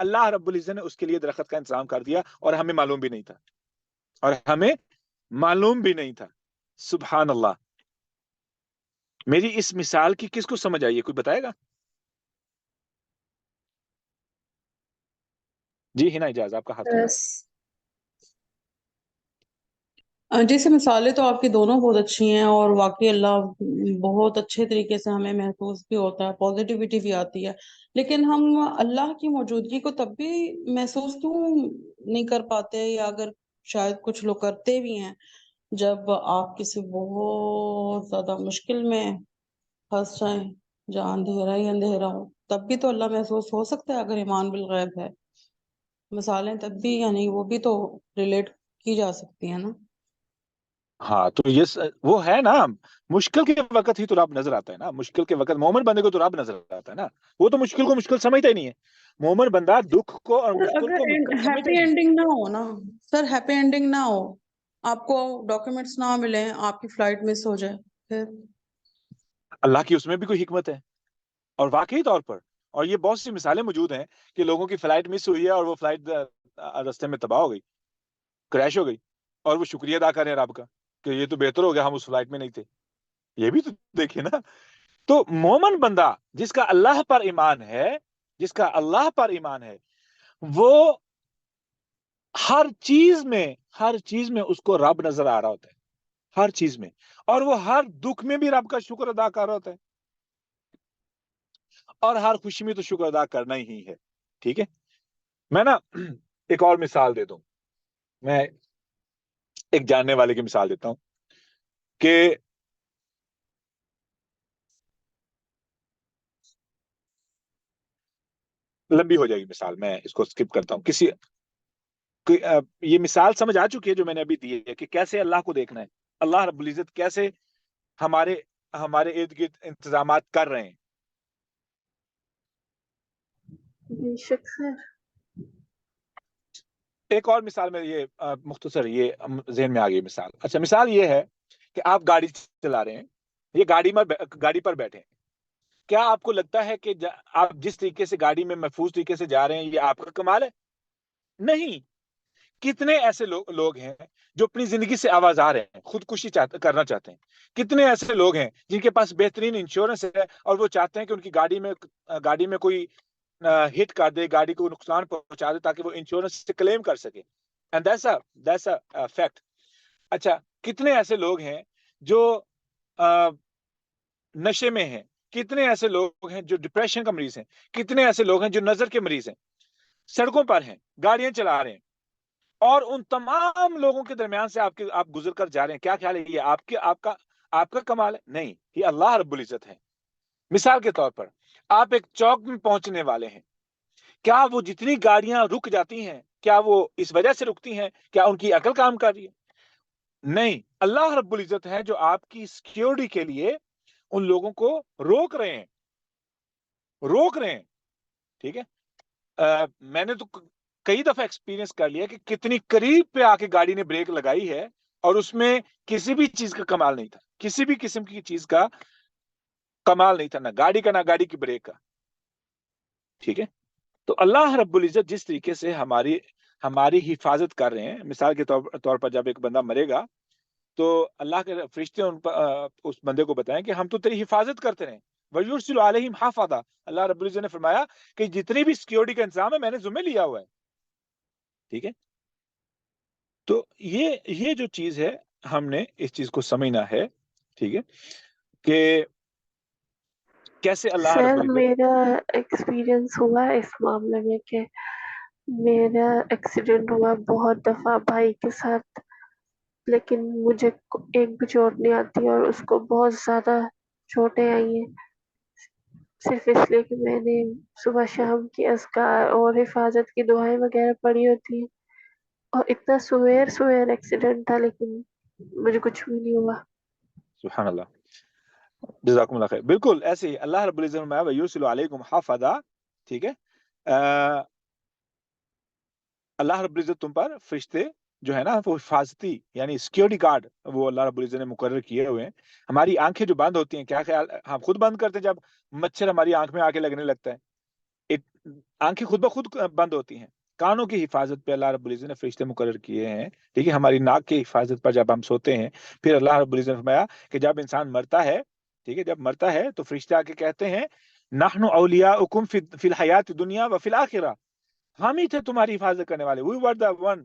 A: اللہ رب العزت نے اس کے لیے درخت کا انتظام کر دیا اور ہمیں معلوم بھی نہیں تھا، اور ہمیں معلوم بھی نہیں تھا. سبحان اللہ. میری اس مثال کی کس کو سمجھ آئی ہے؟ کوئی بتائے گا؟ جی ہنا اجازت، آپ کا ہاتھ کھڑا ہے.
D: جیسے مثالیں تو آپ کی دونوں بہت اچھی ہیں، اور واقعی اللہ بہت اچھے طریقے سے ہمیں محسوس بھی ہوتا ہے، پازیٹیوٹی بھی آتی ہے. لیکن ہم اللہ کی موجودگی کو تب بھی محسوس کیوں نہیں کر پاتے، یا اگر شاید کچھ لوگ کرتے بھی ہیں، جب آپ کسی بہت زیادہ مشکل میں پھنس جائیں، جہاں اندھیرا ہی اندھیرا ہو، تب بھی تو اللہ محسوس ہو سکتا ہے اگر ایمان بالغیب ہے. مثالیں تب بھی یعنی وہ بھی تو ریلیٹ کی جا سکتی ہیں نا.
A: ہاں تو یہ وہ ہے نا، مشکل کے وقت ہی تو رب نظر آتا ہے نا. مشکل کے وقت مومن بندے کو تو رب نظر آتا ہے نا، وہ تو مشکل کو مشکل سمجھتا ہی نہیں ہے. مومن بندہ دکھ کو اور
D: سر
A: مشکل
D: اگر
A: کو مشکل سمجھتا
D: ہیپی
A: ہی نہیں.
D: اینڈنگ نہ ہو نا، سر ہیپی اینڈنگ نہ ہو، آپ کو ڈاکیومنٹس نہ ملیں، آپ کی فلائٹ مس ہو جائے، پھر
A: اللہ کی اس میں بھی کوئی حکمت ہے، اور واقعی طور پر. اور یہ بہت سی مثالیں موجود ہیں کہ لوگوں کی فلائٹ مس ہوئی ہے اور وہ فلائٹ رستے میں تباہ ہو گئی، کریش ہو گئی، اور وہ شکریہ ادا کر رہے ہیں رب کا کہ یہ تو بہتر ہو گیا ہم اس فلائٹ میں نہیں تھے. یہ بھی تو دیکھیں نا. تو مومن بندہ جس کا اللہ پر ایمان ہے، جس کا اللہ پر ایمان ہے، وہ ہر چیز میں اس کو رب نظر آ رہا ہوتا ہے، ہر چیز میں. اور وہ ہر دکھ میں بھی رب کا شکر ادا کر رہا ہوتا ہے، اور ہر خوشی میں تو شکر ادا کرنا ہی ہے. ٹھیک ہے، میں نا ایک اور مثال دے دوں. میں ایک جاننے والے کی مثال دیتا ہوں کہ لمبی ہو جائے گی مثال، میں اس کو سکپ کرتا ہوں. یہ مثال سمجھ آ چکی ہے جو میں نے ابھی دی ہے کہ کیسے اللہ کو دیکھنا ہے، اللہ رب العزت کیسے ہمارے ارد گرد انتظامات کر رہے ہیں.
B: بے شک سر.
A: ایک اور مثال میں یہ مختصر یہ ذہن میں آ گئی مثال. اچھا، مثال یہ ہے کہ آپ گاڑی چلا رہے ہیں، یہ گاڑی پر بیٹھے ہیں. کیا آپ کو لگتا ہے کہ آپ جس طریقے سے گاڑی میں محفوظ طریقے سے جا رہے ہیں یہ آپ کا کمال ہے؟ نہیں. کتنے ایسے لوگ ہیں جو اپنی زندگی سے آواز آ رہے ہیں، خودکشی کرنا چاہتے ہیں. کتنے ایسے لوگ ہیں جن کے پاس بہترین انشورنس ہے اور وہ چاہتے ہیں کہ ان کی گاڑی میں کوئی ہٹ کر دے، گاڑی کو نقصان پہنچا دے تاکہ وہ انشورنس سے کلیم کر سکے. And that's a fact. اچھا، کتنے ایسے لوگ ہیں جو نشے میں ہیں، کتنے ایسے لوگ ہیں جو ڈپریشن کا مریض ہیں، کتنے ایسے لوگ ہیں جو نظر کے مریض ہیں، سڑکوں پر ہیں، گاڑیاں چلا رہے ہیں. اور ان تمام لوگوں کے درمیان سے آپ گزر کر جا رہے ہیں. کیا خیال ہے یہ آپ کا کمال ہے؟ نہیں، یہ اللہ رب العزت ہے. مثال کے طور پر آپ ایک چوک میں پہنچنے والے ہیں، کیا وہ جتنی گاڑیاں رک جاتی ہیں کیا وہ اس وجہ سے رکتی ہیں کیا ان کی عقل کام کر رہی ہے؟ نہیں، اللہ رب العزت ہے جو آپ کی سیکیورٹی کے لیے ان لوگوں کو روک رہے ہیں. ٹھیک ہے. میں نے تو کئی دفعہ ایکسپیرینس کر لیا کہ کتنی قریب پہ آ کے گاڑی نے بریک لگائی ہے اور اس میں کسی بھی چیز کا کمال نہیں تھا، کسی بھی قسم کی چیز کا کمال نہیں تھا، نہ گاڑی کا نہ گاڑی کی بریک کا. ٹھیک ہے. تو اللہ رب العزت جس طریقے سے ہماری حفاظت کر رہے ہیں، مثال کے طور پر جب ایک بندہ مرے گا تو اللہ کے فرشتے اس بندے کو بتائیں کہ ہم تو تیری حفاظت کرتے رہے. وَيُرْسِلُ عَلَيْهِمْ حَافِظًا، اللہ رب العزت نے فرمایا کہ جتنی بھی سیکیورٹی کا انتظام ہے میں نے ذمہ لیا ہوا ہے. ٹھیک ہے. تو یہ جو چیز ہے ہم نے اس چیز کو سمجھنا ہے. ٹھیک ہے کہ کیسے اللہ رب
B: سر
A: العزت.
B: میرا ایکسپیرئنس ہوا ہے اس معاملے میں کہ میرا ایکسیڈنٹ ہوا بہت دفعہ بھائی کے ساتھ، لیکن مجھے ایک بھی چوٹ نہیں آتی اور اس کو بہت زیادہ چوٹیں آئی ہیں، صرف اس لیے کہ میں نے صبح شام کی اذکار اور حفاظت کی دعائیں وغیرہ پڑھی ہوتی ہیں. اور اتنا سویر ایکسیڈنٹ تھا لیکن مجھے کچھ بھی نہیں ہوا.
A: سبحان اللہ، جزاکم اللہ خیر. بالکل ایسے ہی اللہ رب العزت میں وَيُرْسِلُ عَلَيْكُمْ حَافِظًا. ٹھیک ہے. اللہ رب العزت تم پر فرشتے جو ہے نا وہ حفاظتی یعنی سیکیورٹی گارڈ وہ اللہ رب العزت نے مقرر کیے ہوئے ہیں. ہماری آنکھیں جو بند ہوتی ہیں، کیا خیال ہم خود بند کرتے ہیں جب مچھر ہماری آنکھ میں آ کے لگنے لگتا ہے؟ آنکھیں خود بخود بند ہوتی ہیں. کانوں کی حفاظت پہ اللہ رب العزت نے فرشتے مقرر کیے ہیں. ٹھیک ہے. ہماری ناک کی حفاظت پر جب ہم سوتے ہیں، پھر اللہ رب العزت نے فرمایا کہ جب انسان مرتا ہے، ٹھیک ہے، جب مرتا ہے تو فرشتے آ کے کہتے ہیں نحن اولیاؤکم فی الحیات الدنیا و فی الآخرہ، ہم ہی تھے تمہاری حفاظت کرنے والے. We were the one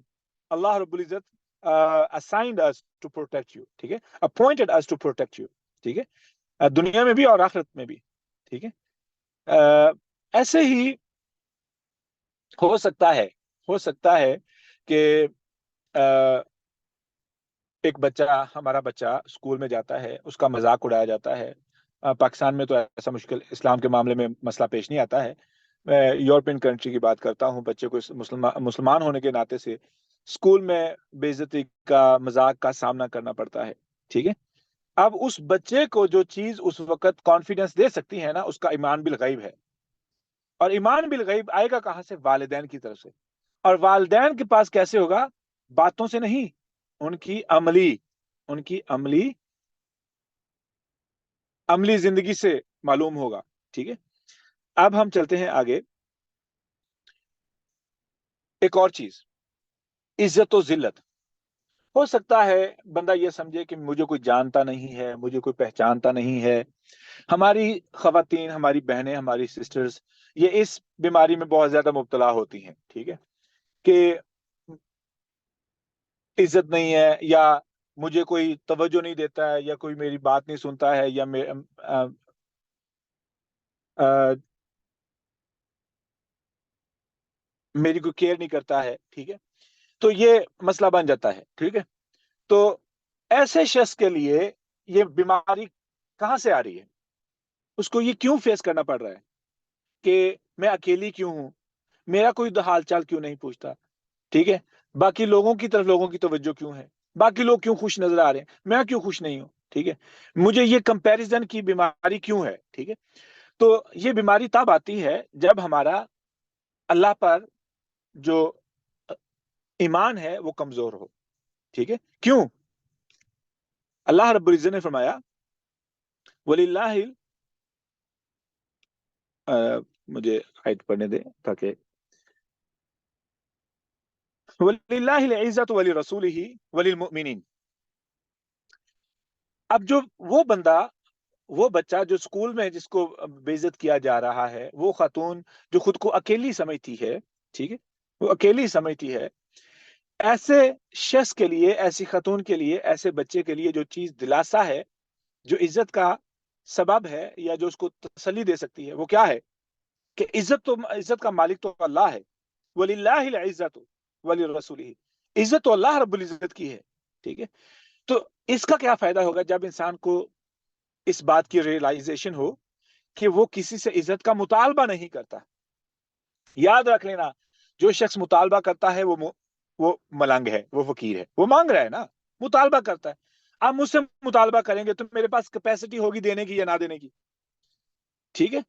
A: اللہ رب العزت assigned us to protect you. ٹھیک ہے. appointed us to protect you. ٹھیک ہے. دنیا میں بھی اور آخرت میں بھی. ٹھیک ہے. ایسے ہی ہو سکتا ہے کہ ایک بچہ، ہمارا بچہ اسکول میں جاتا ہے، اس کا مذاق اڑایا جاتا ہے. پاکستان میں تو ایسا مشکل اسلام کے معاملے میں مسئلہ پیش نہیں آتا ہے. میں یورپین کنٹری کی بات کرتا ہوں. بچے کو مسلمان ہونے کے ناطے سے اسکول میں بے عزتی کا، مذاق کا سامنا کرنا پڑتا ہے. ٹھیک ہے. اب اس بچے کو جو چیز اس وقت کانفیڈنس دے سکتی ہے نا، اس کا ایمان بالغیب ہے. اور ایمان بالغیب آئے گا کہاں سے؟ والدین کی طرف سے. اور والدین کے پاس کیسے ہوگا؟ باتوں سے نہیں، ان کی عملی زندگی سے معلوم ہوگا. ٹھیک ہے. اب ہم چلتے ہیں آگے. ایک اور چیز، عزت و ذلت. ہو سکتا ہے بندہ یہ سمجھے کہ مجھے کوئی جانتا نہیں ہے، مجھے کوئی پہچانتا نہیں ہے. ہماری خواتین، ہماری بہنیں، ہماری سسٹرز یہ اس بیماری میں بہت زیادہ مبتلا ہوتی ہیں. ٹھیک ہے کہ عزت نہیں ہے، یا مجھے کوئی توجہ نہیں دیتا ہے، یا کوئی میری بات نہیں سنتا ہے، یا میری کوئی کیئر نہیں کرتا ہے. ٹھیک ہے. تو یہ مسئلہ بن جاتا ہے. ٹھیک ہے. تو ایسے شخص کے لیے یہ بیماری کہاں سے آ رہی ہے؟ اس کو یہ کیوں فیس کرنا پڑ رہا ہے کہ میں اکیلی کیوں ہوں، میرا کوئی حال چال کیوں نہیں پوچھتا؟ ٹھیک ہے. باقی لوگوں کی طرف لوگوں کی توجہ کیوں ہے؟ باقی لوگ کیوں خوش نظر آ رہے ہیں، میں کیوں خوش نہیں ہوں؟ ٹھیک ہے. مجھے یہ کمپیریزن کی بیماری کیوں ہے؟ ٹھیک ہے. تو یہ بیماری تب آتی ہے جب ہمارا اللہ پر جو ایمان ہے وہ کمزور ہو. ٹھیک ہے. کیوں؟ اللہ رب العزت نے فرمایا وَلِلَّهِ مجھے آیت پڑھنے دیں تاکہ وَلِلَّهِ الْعِزَّةُ وَلِرَسُولِهِ وَلِلْمُؤْمِنِينَ. اب جو وہ بچہ جو اسکول میں جس کو بے عزت کیا جا رہا ہے، وہ خاتون جو خود کو اکیلی سمجھتی ہے، ٹھیک ہے، وہ اکیلی سمجھتی ہے، ایسے شخص کے لیے، ایسی خاتون کے لیے، ایسے بچے کے لیے جو چیز دلاسا ہے، جو عزت کا سبب ہے، یا جو اس کو تسلی دے سکتی ہے، وہ کیا ہے؟ کہ عزت کا مالک تو اللہ ہے. وَلِلَّهِ الْعِزَّةُ وَلِرَسُولِهِ. عزت تو اللہ رب العزت کی ہے، ٹھیک ہے. تو اس کا کیا فائدہ ہوگا جب انسان کو اس بات کی ریئلائزیشن ہو کہ وہ کسی سے عزت کا مطالبہ نہیں کرتا. یاد رکھ لینا، جو شخص مطالبہ کرتا ہے وہ ملنگ ہے، وہ فقیر ہے، وہ مانگ رہا ہے نا، مطالبہ کرتا ہے. آپ مجھ سے مطالبہ کریں گے تو میرے پاس کیپیسٹی ہوگی دینے کی یا نہ دینے کی، ٹھیک ہے.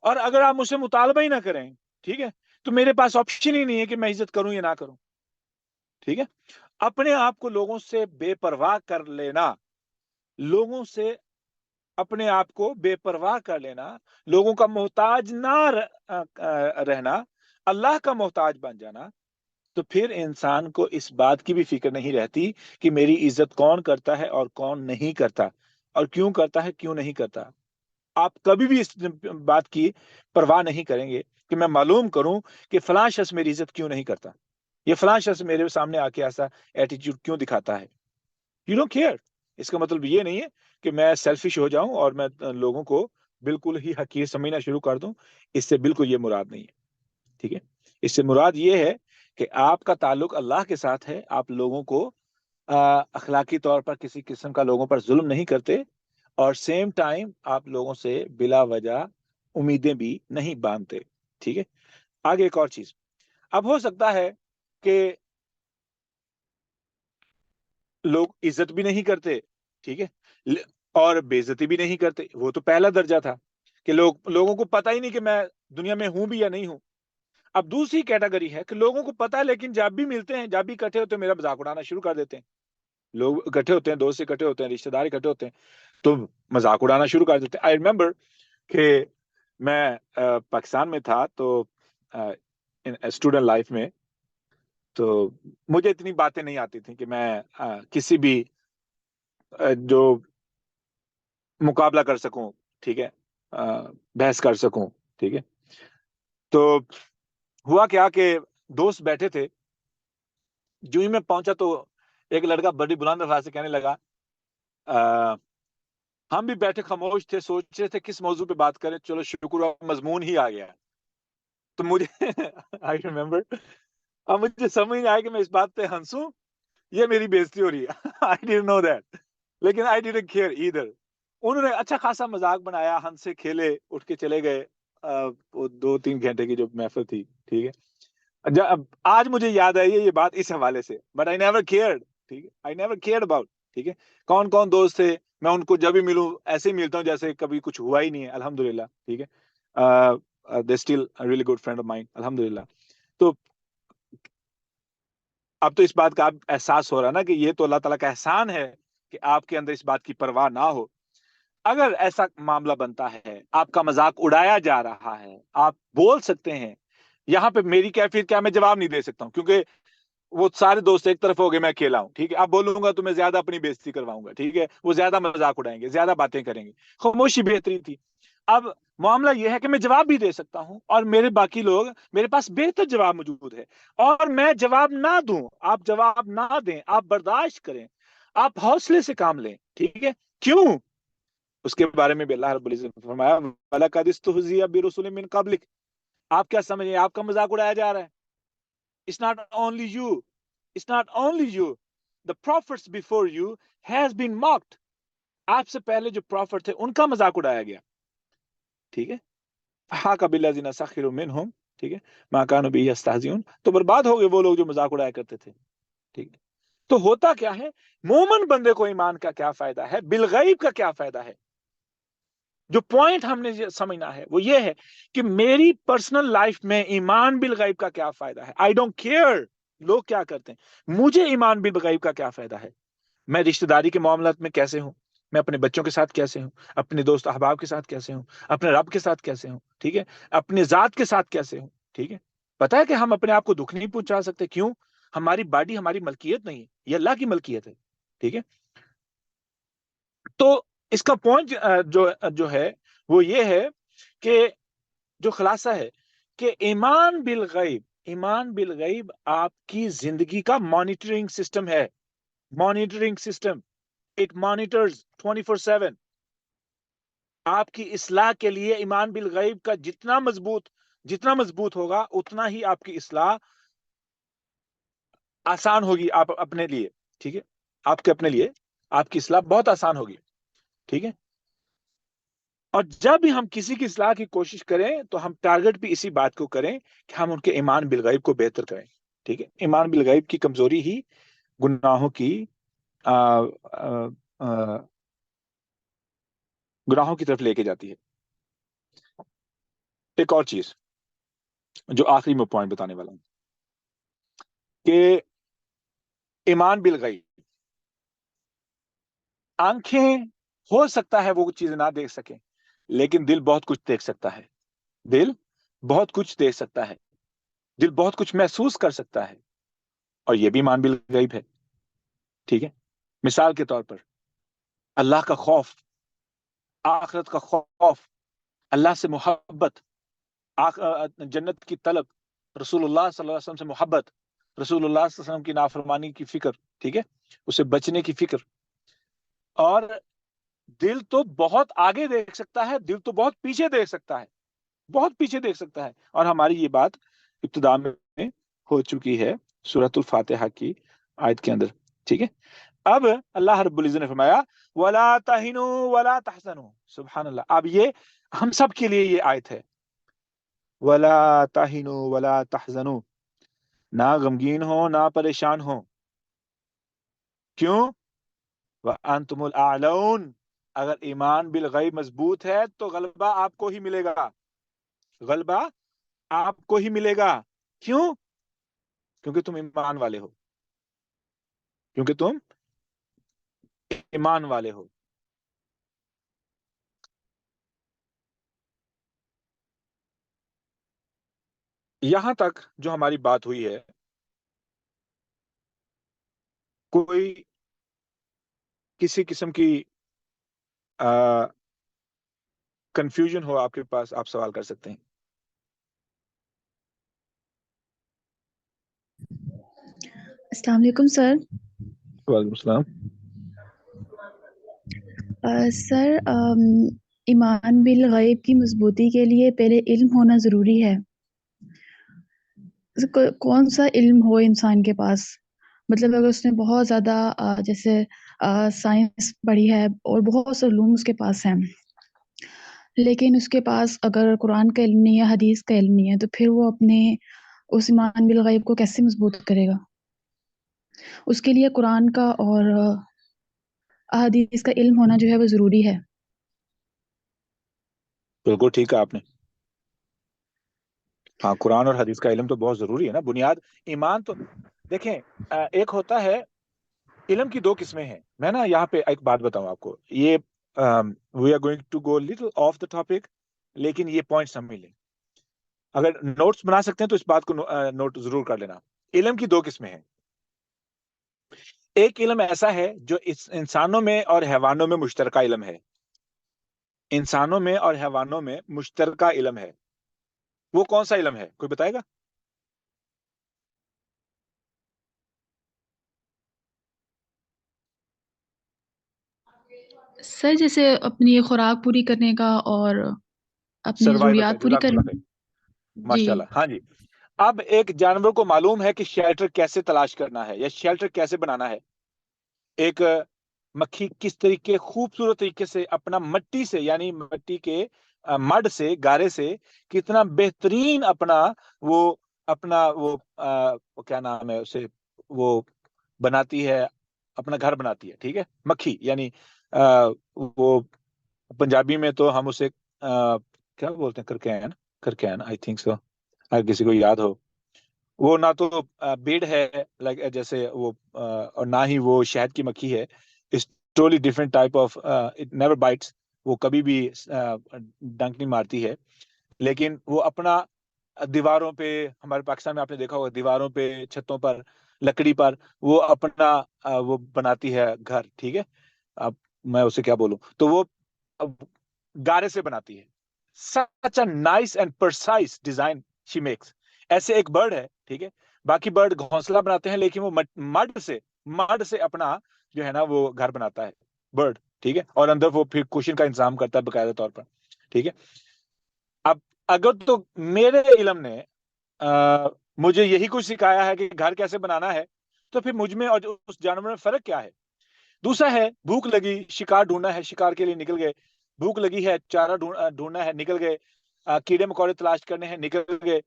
A: اور اگر آپ مجھ سے مطالبہ ہی نہ کریں، ٹھیک ہے، تو میرے پاس آپشن ہی نہیں ہے کہ میں عزت کروں یا نہ کروں، ٹھیک ہے. اپنے آپ کو لوگوں سے بے پرواہ کر لینا، لوگوں سے اپنے آپ کو بے پرواہ کر لینا، لوگوں کا محتاج نہ رہنا، اللہ کا محتاج بن جانا، تو پھر انسان کو اس بات کی بھی فکر نہیں رہتی کہ میری عزت کون کرتا ہے اور کون نہیں کرتا، اور کیوں کرتا ہے کیوں نہیں کرتا. آپ کبھی بھی اس بات کی پرواہ نہیں کریں گے کہ میں معلوم کروں کہ فلاں شخص میری عزت کیوں نہیں کرتا، یہ فلاں شخص میرے سامنے آ کے ایسا ایٹیٹیوڈ کیوں دکھاتا ہے. You don't care. اس کا مطلب یہ نہیں ہے کہ میں سیلفش ہو جاؤں اور میں لوگوں کو بالکل ہی حقیر سمجھنا شروع کر دوں. اس سے بالکل یہ مراد نہیں ہے، ٹھیک ہے. اس سے مراد یہ ہے کہ آپ کا تعلق اللہ کے ساتھ ہے، آپ لوگوں کو اخلاقی طور پر کسی قسم کا لوگوں پر ظلم نہیں کرتے، اور سیم ٹائم آپ لوگوں سے بلا وجہ امیدیں بھی نہیں باندھتے، ٹھیک ہے. آگے ایک اور چیز، اب ہو سکتا ہے کہ لوگ عزت بھی نہیں کرتے، ٹھیک ہے، اور بے عزتی بھی نہیں کرتے. وہ تو پہلا درجہ تھا کہ لوگوں کو پتہ ہی نہیں کہ میں دنیا میں ہوں بھی یا نہیں ہوں. اب دوسری کیٹیگری ہے کہ لوگوں کو پتا ہے لیکن جب بھی ملتے ہیں، جب بھی اکٹھے ہوتے ہیں، میرا مذاق اڑانا شروع کر دیتے ہیں. لوگ اکٹھے ہوتے ہیں، دوست اکٹھے ہوتے ہیں، رشتہ دار اکٹھے ہوتے ہیں تو مذاق اڑانا شروع کر دیتے ہیں. آئی ریمبر کہ میں پاکستان میں تھا تو اسٹوڈنٹ لائف میں تو مجھے اتنی باتیں نہیں آتی تھیں کہ میں کسی بھی جو مقابلہ کر سکوں، ٹھیک ہے، بحث کر سکوں، ٹھیک ہے. تو ہوا کیا کہ دوست بیٹھے تھے، جو ہی میں پہنچا تو ایک لڑکا بڑی بلند آواز سے کہنے لگا، ہم بھی بیٹھے خاموش تھے، سوچ رہے تھے کس موضوع پہ بات کریں، چلو شکر مضمون ہی آ گیا. تو مجھے آئی ریمبر، اب مجھے سمجھ نہیں آیا کہ میں اس بات پہ ہنسوں، یہ میری بےزتی ہو رہی ہے. I didn't know that. لیکن I didn't care either. انہوں نے اچھا خاصا مذاق بنایا، ہنسے کھیلے، اٹھ کے چلے گئے. وہ 2-3 گھنٹے کی جو محفل تھی، ٹھیک ہے. آج مجھے یاد آئی ہے یہ بات اس حوالے سے، بٹ I never cared. ٹھیک ہے، I never cared about. ٹھیک ہے، کون کون دوست تھے، میں ان کو جب بھی ملوں ایسے ہی ملتا ہوں جیسے کبھی کچھ ہوا ہی نہیں ہے، الحمدللہ. ٹھیک ہے، they still a really good friend of mine, الحمدللہ. تو اب تو اس بات کا احساس ہو رہا نا کہ یہ تو اللہ تعالیٰ کا احسان ہے کہ آپ کے اندر اس بات کی پرواہ نہ ہو. اگر ایسا معاملہ بنتا ہے، آپ کا مذاق اڑایا جا رہا ہے، آپ بول سکتے ہیں. یہاں پہ میری کیفیت کیا، میں جواب نہیں دے سکتا ہوں کیونکہ وہ سارے دوست ایک طرف ہو گئے، میں اکیلا ہوں. ٹھیک ہے، اب بولوں گا تو میں زیادہ اپنی بےزتی کرواؤں گا. ٹھیک ہے، وہ زیادہ مذاق اڑائیں گے، زیادہ باتیں کریں گے. خاموشی بہتری تھی. اب معاملہ یہ ہے کہ میں جواب بھی دے سکتا ہوں اور میرے باقی لوگ، میرے پاس بہتر جواب موجود ہے، اور میں جواب نہ دوں، آپ جواب نہ دیں، آپ برداشت کریں، آپ حوصلے سے کام لیں. ٹھیک ہے، کیوں؟ اس کے بارے میں بھی اللہ رب العزت نے فرمایا وَلَقَدِ اسْتُهْزِئَ بِرُسُلٍ مِّن قَبْلِكَ. آپ کیا سمجھیں آپ کا مذاق اڑایا جا رہا ہے؟ It's not only you. It's not only you. The prophets before you has been mocked. آپ سے پہلے جو پروفٹ تھے ان کا مذاق اڑایا گیا. ٹھیک ہے، فَحَاقَ بِالَّذِينَ سَخِرُوا مِنْهُمْ. ٹھیک ہے، مَا كَانُوا بِهِ يَسْتَهْزِئُونَ. تو برباد ہو گئے وہ لوگ جو مذاق اڑایا کرتے تھے. ٹھیک ہے، تو ہوتا کیا ہے، مومن بندے کو ایمان کا کیا فائدہ ہے، بالغیب کا کیا فائدہ ہے. جو پوائنٹ ہم نے سمجھنا ہے وہ یہ ہے کہ میری پرسنل لائف میں ایمان بالغیب کا کیا فائدہ ہے. آئی ڈونٹ کیئر لوگ کیا کرتے ہیں، مجھے ایمان بالغیب کا کیا فائدہ ہے. میں رشتہ داری کے معاملات میں کیسے ہوں، میں اپنے بچوں کے ساتھ کیسے ہوں، اپنے دوست احباب کے ساتھ کیسے ہوں، اپنے رب کے ساتھ کیسے ہوں. ٹھیک ہے، اپنے ذات کے ساتھ کیسے ہوں. ٹھیک ہے، پتہ ہے کہ ہم اپنے آپ کو دکھ نہیں پہنچا سکتے. کیوں؟ ہماری باڈی ہماری ملکیت نہیں ہے، یہ اللہ کی ملکیت ہے. ٹھیک ہے، تو اس کا پوائنٹ جو ہے وہ یہ ہے کہ جو خلاصہ ہے کہ ایمان بالغیب آپ کی زندگی کا مانیٹرنگ سسٹم ہے. Monitoring system, it monitors 24/7. آپ کی اصلاح کے لیے ایمان بالغیب کا جتنا مضبوط ہوگا اتنا ہی آپ کی اصلاح آسان ہوگی آپ اپنے لیے، ٹھیک ہے، آپ کے اپنے لیے آپ کی اصلاح بہت آسان ہوگی، ٹھیک ہے. اور جب بھی ہم کسی کی اصلاح کی کوشش کریں تو ہم ٹارگٹ بھی اسی بات کو کریں کہ ہم ان کے ایمان بالغیب کو بہتر کریں، ٹھیک ہے. ایمان بالغیب کی کمزوری ہی گناہوں کی گناہوں کی طرف لے کے جاتی ہے. ایک اور چیز جو آخری میں پوائنٹ بتانے والا ہوں کہ ایمان بالغیب، آنکھیں ہو سکتا ہے وہ چیز نہ دیکھ سکیں، لیکن دل بہت کچھ دیکھ سکتا ہے، دل بہت کچھ دیکھ سکتا ہے، دل بہت کچھ محسوس کر سکتا ہے، اور یہ بھی ایمان بالغیب ہے، ٹھیک ہے. مثال کے طور پر اللہ کا خوف، آخرت کا خوف، اللہ سے محبت، جنت کی طلب، رسول اللہ صلی اللہ علیہ وسلم سے محبت، رسول اللہ صلی اللہ علیہ وسلم کی نافرمانی کی فکر، ٹھیک ہے، اسے بچنے کی فکر. اور دل تو بہت آگے دیکھ سکتا ہے، دل تو بہت پیچھے دیکھ سکتا ہے، بہت پیچھے دیکھ سکتا ہے. اور ہماری یہ بات ابتدا میں ہو چکی ہے سورۃ الفاتحہ کی آیت کے اندر، ٹھیک ہے. اب اللہ رب العزت نے فرمایا وَلَا تَهِنُوا وَلَا تَحْزَنُوا، سبحان اللہ. اب یہ ہم سب کے لیے یہ آیت ہے، وَلَا تَهِنُوا وَلَا تَحْزَنُوا، نہ غمگین ہو نہ پریشان ہو. کیوں؟ وَأَنْتُمُ الْأَعْلَوْنَ، اگر ایمان بالغیب مضبوط ہے تو غلبہ آپ کو ہی ملے گا، غلبہ آپ کو ہی ملے گا. کیوں؟ کیونکہ تم ایمان والے ہو، کیونکہ تم ایمان والے ہو. یہاں تک جو ہماری بات ہوئی ہے، کوئی کسی قسم کی کنفیوژن ہو آپ کے پاس، آپ سوال کر سکتے ہیں.
E: السلام علیکم سر.
A: وعلیکم السلام.
E: سر ایمان بالغیب کی مضبوطی کے لیے پہلے علم ہونا ضروری ہے. کون سا علم ہو انسان کے پاس، مطلب اگر اس نے بہت زیادہ جیسے سائنس پڑھی ہے اور بہت سے علوم اس کے پاس ہیں، لیکن اس کے پاس اگر قرآن کا علم نہیں ہے، حدیث کا علم نہیں ہے، تو پھر وہ اپنے اس ایمان بالغیب کو کیسے مضبوط کرے گا؟ اس کے لیے قرآن کا اور احادیث کا علم ہونا جو ہے وہ ضروری ہے.
A: بالکل ٹھیک ہے آپ نے. ہاں، قرآن اور حدیث کا علم تو بہت ضروری ہے نا، بنیاد. ایمان تو دیکھیں، ایک ہوتا ہے علم کی دو قسمیں ہیں. میں نا یہاں پہ ایک بات بتاؤں آپ کو، یہ we are going to go little off the topic, لیکن یہ پوائنٹ سمجھ لیں. اگر نوٹس بنا سکتے ہیں تو اس بات کو نوٹ ضرور کر لینا. علم کی دو قسمیں ہیں. ایک علم ایسا ہے جو انسانوں میں اور حیوانوں میں مشترکہ علم ہے، انسانوں میں اور حیوانوں میں مشترکہ علم ہے. وہ کون سا علم ہے؟ کوئی بتائے گا؟
E: سر جیسے اپنی خوراک پوری کرنے کا اور اپنی
A: سروائیول کا.
E: ضروریات پوری
A: جزاک اللہ
E: کرنے.
A: خیر،
E: جی.
A: ماشاء اللہ. ہاں جی. اب ایک جانور کو معلوم ہے کہ شیلٹر کیسے تلاش کرنا ہے یا شیلٹر کیسے بنانا ہے. ایک مکھی کس طریقے خوبصورت طریقے سے اپنا مٹی سے، یعنی مٹی کے مڈ سے، گارے سے کتنا بہترین وہ کیا نام ہے اسے، وہ بناتی ہے، اپنا گھر بناتی ہے، ٹھیک ہے. مکھی یعنی وہ پنجابی میں تو ہم اسے کیا بولتے ہیں، کرکین، کرکین آئی تھنک سو، اگر کسی کو یاد ہو. وہ نہ تو بیڈ ہے جیسے وہ، اور نہ ہی وہ شہد کی مکھی ہے. It's totally different type of, it never bites. وہ کبھی بھی ڈنک نہیں مارتی ہے، لیکن وہ اپنا دیواروں پہ، ہمارے پاکستان میں آپ نے دیکھا ہوگا دیواروں پہ، چھتوں پر، لکڑی پر وہ اپنا وہ بناتی ہے گھر، ٹھیک ہے. اب میں اسے کیا بولوں، تو وہ گارے سے بناتی ہے. such a nice and precise design she makes. ایسے ایک برڈ ہے، ٹھیک ہے. باقی برڈ گھونسلہ بناتے ہیں، لیکن وہ مڈ سے اپنا جو ہے نا وہ گھر بناتا ہے برڈ، ٹھیک ہے. اور اندر وہ پھر کوشن کا انتظام کرتا ہے باقاعدہ طور پر، ٹھیک ہے. اب اگر تو میرے علم نے مجھے یہی کچھ سکھایا ہے کہ گھر کیسے بنانا ہے، تو پھر مجھ میں اور اس جانور میں فرق کیا ہے؟ دوسرا ہے بھوک لگی، شکار ڈھونڈنا ہے، شکار کے لیے نکل گئے، بھوک لگی ہے، چارہ ڈھونڈنا ہے، نکل گئے، کیڑے مکوڑے تلاش کرنے ہیں، نکل گئے،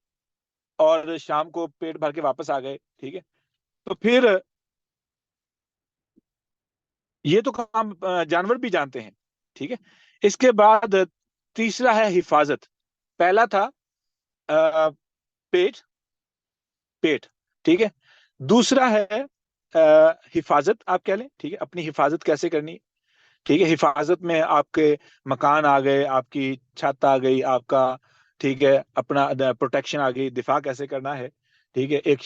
A: اور شام کو پیٹ بھر کے واپس آ گئے، ٹھیک ہے. تو پھر یہ تو کام جانور بھی جانتے ہیں، ٹھیک ہے. اس کے بعد تیسرا ہے حفاظت. پہلا تھا پیٹ، ٹھیک ہے. دوسرا ہے حفاظت، آپ کہہ لیں، ٹھیک ہے، اپنی حفاظت کیسے کرنی، ٹھیک ہے. حفاظت میں آپ کے مکان آ گئے، آپ کی چھت آ گئی، آپ کا، ٹھیک ہے، اپنا پروٹیکشن آ گئی، دفاع کیسے کرنا ہے، ٹھیک ہے. ایک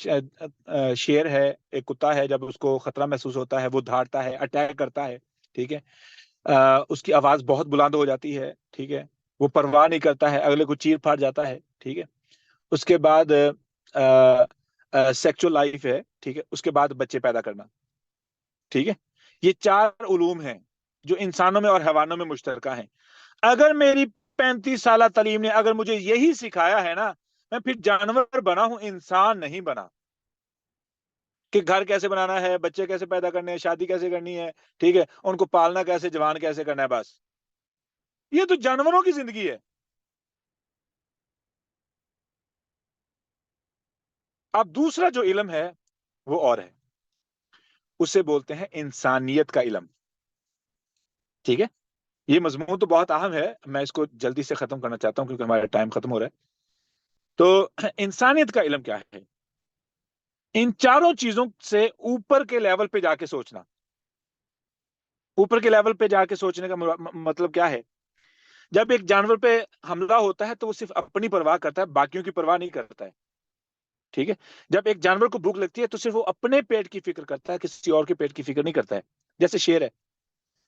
A: شیر ہے، ایک کتا ہے، جب اس کو خطرہ محسوس ہوتا ہے وہ دھاڑتا ہے، اٹیک کرتا ہے، ٹھیک ہے. اس کی آواز بہت بلند ہو جاتی ہے، ٹھیک ہے، وہ پرواہ نہیں کرتا ہے، اگلے کو چیر پھاڑ جاتا ہے، ٹھیک ہے. اس کے بعد سیکچول لائف ہے، ٹھیک ہے. اس کے بعد بچے پیدا کرنا، ٹھیک ہے. یہ 4 علوم ہیں جو انسانوں میں اور حیوانوں میں مشترکہ ہیں. اگر میری 35 سالہ تعلیم نے اگر مجھے یہی سکھایا ہے نا، میں پھر جانور بنا ہوں، انسان نہیں بنا. کہ گھر کیسے بنانا ہے، بچے کیسے پیدا کرنے ہیں، شادی کیسے کرنی ہے، ٹھیک ہے، ان کو پالنا کیسے، جوان کیسے کرنا ہے، بس یہ تو جانوروں کی زندگی ہے. اب دوسرا جو علم ہے وہ اور ہے، اسے بولتے ہیں انسانیت کا علم، ٹھیک ہے. یہ مضمون تو بہت اہم ہے، میں اس کو جلدی سے ختم کرنا چاہتا ہوں کیونکہ ہمارا ٹائم ختم ہو رہا ہے. تو انسانیت کا علم کیا ہے؟ ان چاروں چیزوں سے اوپر کے لیول پہ جا کے سوچنا. اوپر کے لیول پہ جا کے سوچنے کا مطلب کیا ہے؟ جب ایک جانور پہ حملہ ہوتا ہے تو وہ صرف اپنی پرواہ کرتا ہے، باقیوں کی پرواہ نہیں کرتا ہے، ٹھیک ہے. جب ایک جانور کو بھوک لگتی ہے تو صرف وہ اپنے پیٹ کی فکر کرتا ہے، کسی اور کے پیٹ کی فکر نہیں کرتا ہے، جیسے شیر ہے.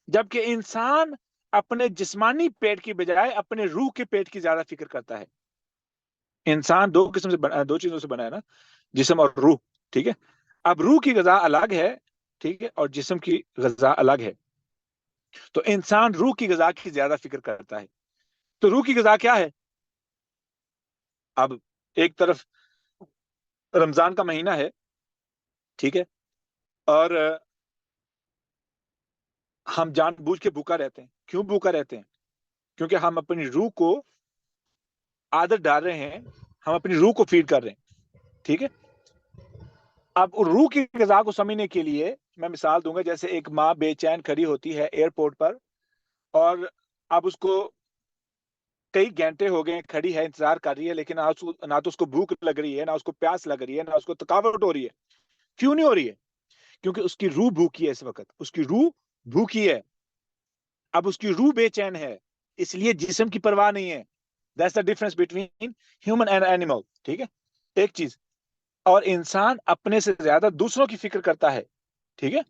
A: جبکہ انسان اپنے جسمانی پیٹ کی بجائے اپنے روح کے پیٹ کی زیادہ فکر کرتا ہے. انسان 2 قسم سے 2 چیزوں سے بنا ہے نا، جسم اور روح، ٹھیک ہے. اب روح کی غذا الگ ہے، ٹھیک ہے، اور جسم کی غذا الگ ہے. تو انسان روح کی غذا کی زیادہ فکر کرتا ہے. تو روح کی غذا کیا ہے؟ اب ایک طرف رمضان کا مہینہ ہے، ٹھیک ہے، اور ہم جان بوجھ کے بھوکا رہتے ہیں. کیوں بھوکا رہتے ہیں؟ کیونکہ ہم اپنی روح کو عادت ڈال رہے ہیں، ہم اپنی روح کو فیڈ کر رہے ہیں، ٹھیک ہے. اب روح کی غذا کو سمجھنے کے لیے میں مثال دوں گا. جیسے ایک ماں بے چین کھڑی ہوتی ہے ایئرپورٹ پر، اور اب اس کو کئی گھنٹے ہو گئے کھڑی ہے، انتظار کر رہی ہے، لیکن نہ تو اس کو بھوک لگ رہی ہے، نہ اس کو پیاس لگ رہی ہے، نہ اس کو تھکاوٹ ہو رہی ہے. کیوں نہیں ہو رہی ہے؟ کیونکہ اس کی روح بھوکی ہے. اس وقت اس کی روح بھوکی ہے. اب اس کی روح بے چین ہے، اس لیے جسم کی پرواہ نہیں ہے. That's the difference between human and animal، ٹھیک ہے. ایک چیز. اور انسان اپنے سے زیادہ دوسروں کی فکر کرتا ہے، ٹھیک ہے.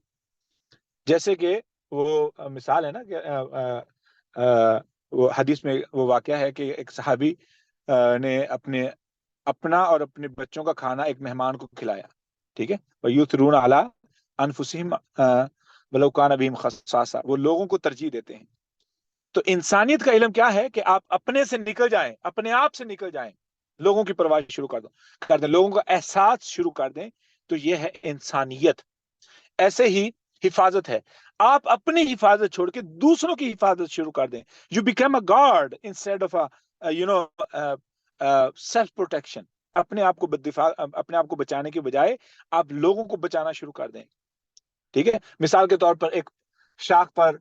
A: جیسے کہ وہ مثال ہے نا کہ وہ حدیث میں وہ واقعہ ہے کہ ایک صحابی نے اپنا اور اپنے بچوں کا کھانا ایک مہمان کو کھلایا، ٹھیک ہے. وَيُؤْثِرُونَ عَلَىٰ أَنفُسِهِمْ وَلَوْ كَانَ بِهِمْ خَصَاصَةٌ، وہ لوگوں کو ترجیح دیتے ہیں. تو انسانیت کا علم کیا ہے؟ کہ آپ اپنے سے نکل جائیں، اپنے آپ سے نکل جائیں، لوگوں کی پرواہ شروع کر دیں، لوگوں کا احساس شروع کر دیں. تو یہ ہے انسانیت. ایسے ہی حفاظت ہے، آپ اپنی حفاظت چھوڑ کے دوسروں کی حفاظت شروع کر دیں. You become a guard instead of self protection. اپنے آپ کو بچانے کے بجائے آپ لوگوں کو بچانا شروع کر دیں، ٹھیک ہے. مثال کے طور پر ایک شاخ پر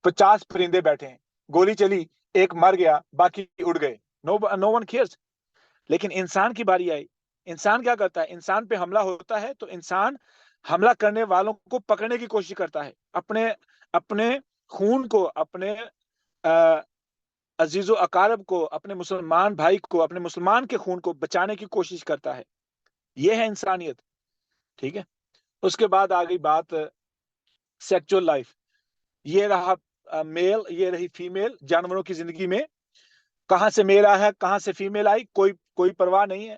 A: 50 پرندے بیٹھے ہیں، گولی چلی، ایک مر گیا، باقی اڑ گئے، نو ون کیئرز. لیکن انسان کی باری آئی. انسان کیا کرتا ہے؟ انسان پہ حملہ ہوتا ہے تو انسان حملہ کرنے والوں کو پکڑنے کی کوشش کرتا ہے، اپنے خون کو، اپنے عزیز و اقارب کو، اپنے مسلمان بھائی کو، اپنے مسلمان کے خون کو بچانے کی کوشش کرتا ہے. یہ ہے انسانیت، ٹھیک ہے. اس کے بعد آ گئی بات سیکچول لائف. یہ رہا میل، یہ رہی فیمیل. جانوروں کی زندگی میں کہاں سے میل آیا ہے، کہاں سے فیمیل آئی، کوئی پرواہ نہیں ہے.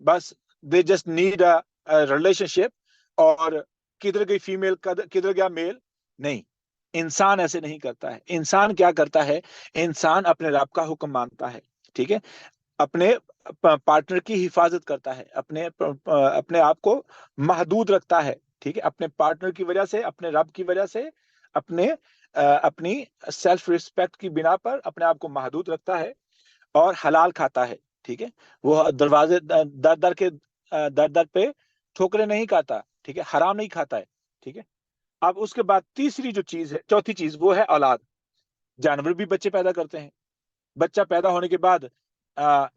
A: بس they just need a relationship. اور کدھر گئی فیمیل، کدھر گیا میل؟ نہیں، انسان ایسے نہیں کرتا ہے. انسان کیا کرتا ہے؟ انسان اپنے رب کا حکم مانتا ہے، ٹھیک ہے. اپنے پارٹنر کی حفاظت کرتا ہے، اپنے آپ کو محدود رکھتا ہے، ٹھیک ہے، اپنے پارٹنر کی وجہ سے، اپنے رب کی وجہ سے، اپنی سیلف ریسپیکٹ کی بنا پر اپنے آپ کو محدود رکھتا ہے اور حلال کھاتا ہے، ٹھیک ہے، وہ دروازے در در پہ ٹھوکرے نہیں کھاتا، ٹھیک ہے، حرام نہیں کھاتا ہے، ٹھیک ہے۔ اب اس کے بعد تیسری جو چیز ہے، چوتھی چیز، وہ ہے اولاد۔ جانور بھی بچے پیدا کرتے ہیں، بچہ پیدا ہونے کے بعد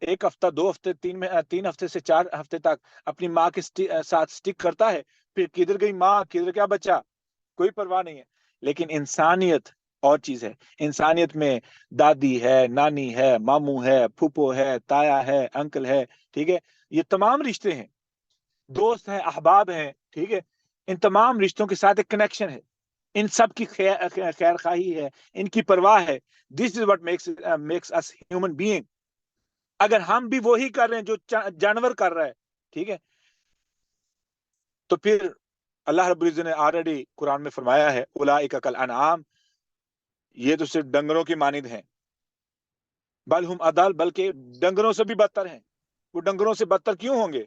A: 1 ہفتہ، 2 ہفتے، 3 ہفتے سے 4 ہفتے تک اپنی ماں کے ساتھ سٹک کرتا ہے، پھر کدھر گئی ماں، کدھر کیا بچہ، کوئی پرواہ نہیں ہے۔ لیکن انسانیت اور چیز ہے، انسانیت میں دادی ہے، نانی ہے، ماموں ہے، پھوپھو ہے، تایا ہے، انکل ہے، ٹھیک ہے، یہ تمام رشتے ہیں، دوست ہیں، احباب ہیں، ٹھیک ہے، ان تمام رشتوں کے ساتھ ایک کنیکشن ہے، ان سب کی خیر خواہی ہے، ان کی پرواہ ہے۔ This is what makes us human being. اگر ہم بھی وہی کر رہے ہیں جو جانور کر رہا ہے، ٹھیک ہے، تو پھر اللہ رب العزت نے آلریڈی قرآن میں فرمایا ہے، اولئک کالانعام، یہ تو صرف ڈنگروں کی مانند ہیں، بل ہم اضل، بلکہ ڈنگروں سے بھی بدتر ہیں۔ وہ ڈنگروں سے بدتر کیوں ہوں گے؟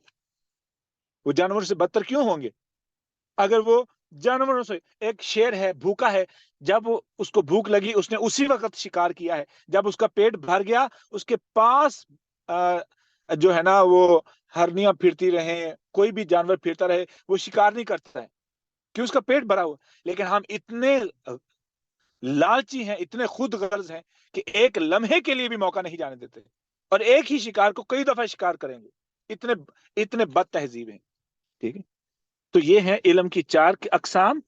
A: وہ جانوروں سے بدتر کیوں ہوں گے؟ اگر وہ جانوروں سے، ایک شیر ہے، بھوکا ہے، جب اس کو بھوک لگی اس نے اسی وقت شکار کیا ہے، جب اس کا پیٹ بھر گیا اس کے پاس جو ہے نا وہ ہرنیاں پھرتی رہیں، کوئی بھی جانور پھرتا رہے، وہ شکار نہیں کرتا ہے کہ اس کا پیٹ بھرا ہوا۔ لیکن ہم اتنے لالچی ہیں، اتنے خود غرض ہیں کہ ایک لمحے کے لیے بھی موقع نہیں جانے دیتے، اور ایک ہی شکار کو کئی دفعہ شکار کریں گے، اتنے بد تہذیب ہیں، ٹھیک ہے۔ تو یہ ہیں علم کی 4 اقسام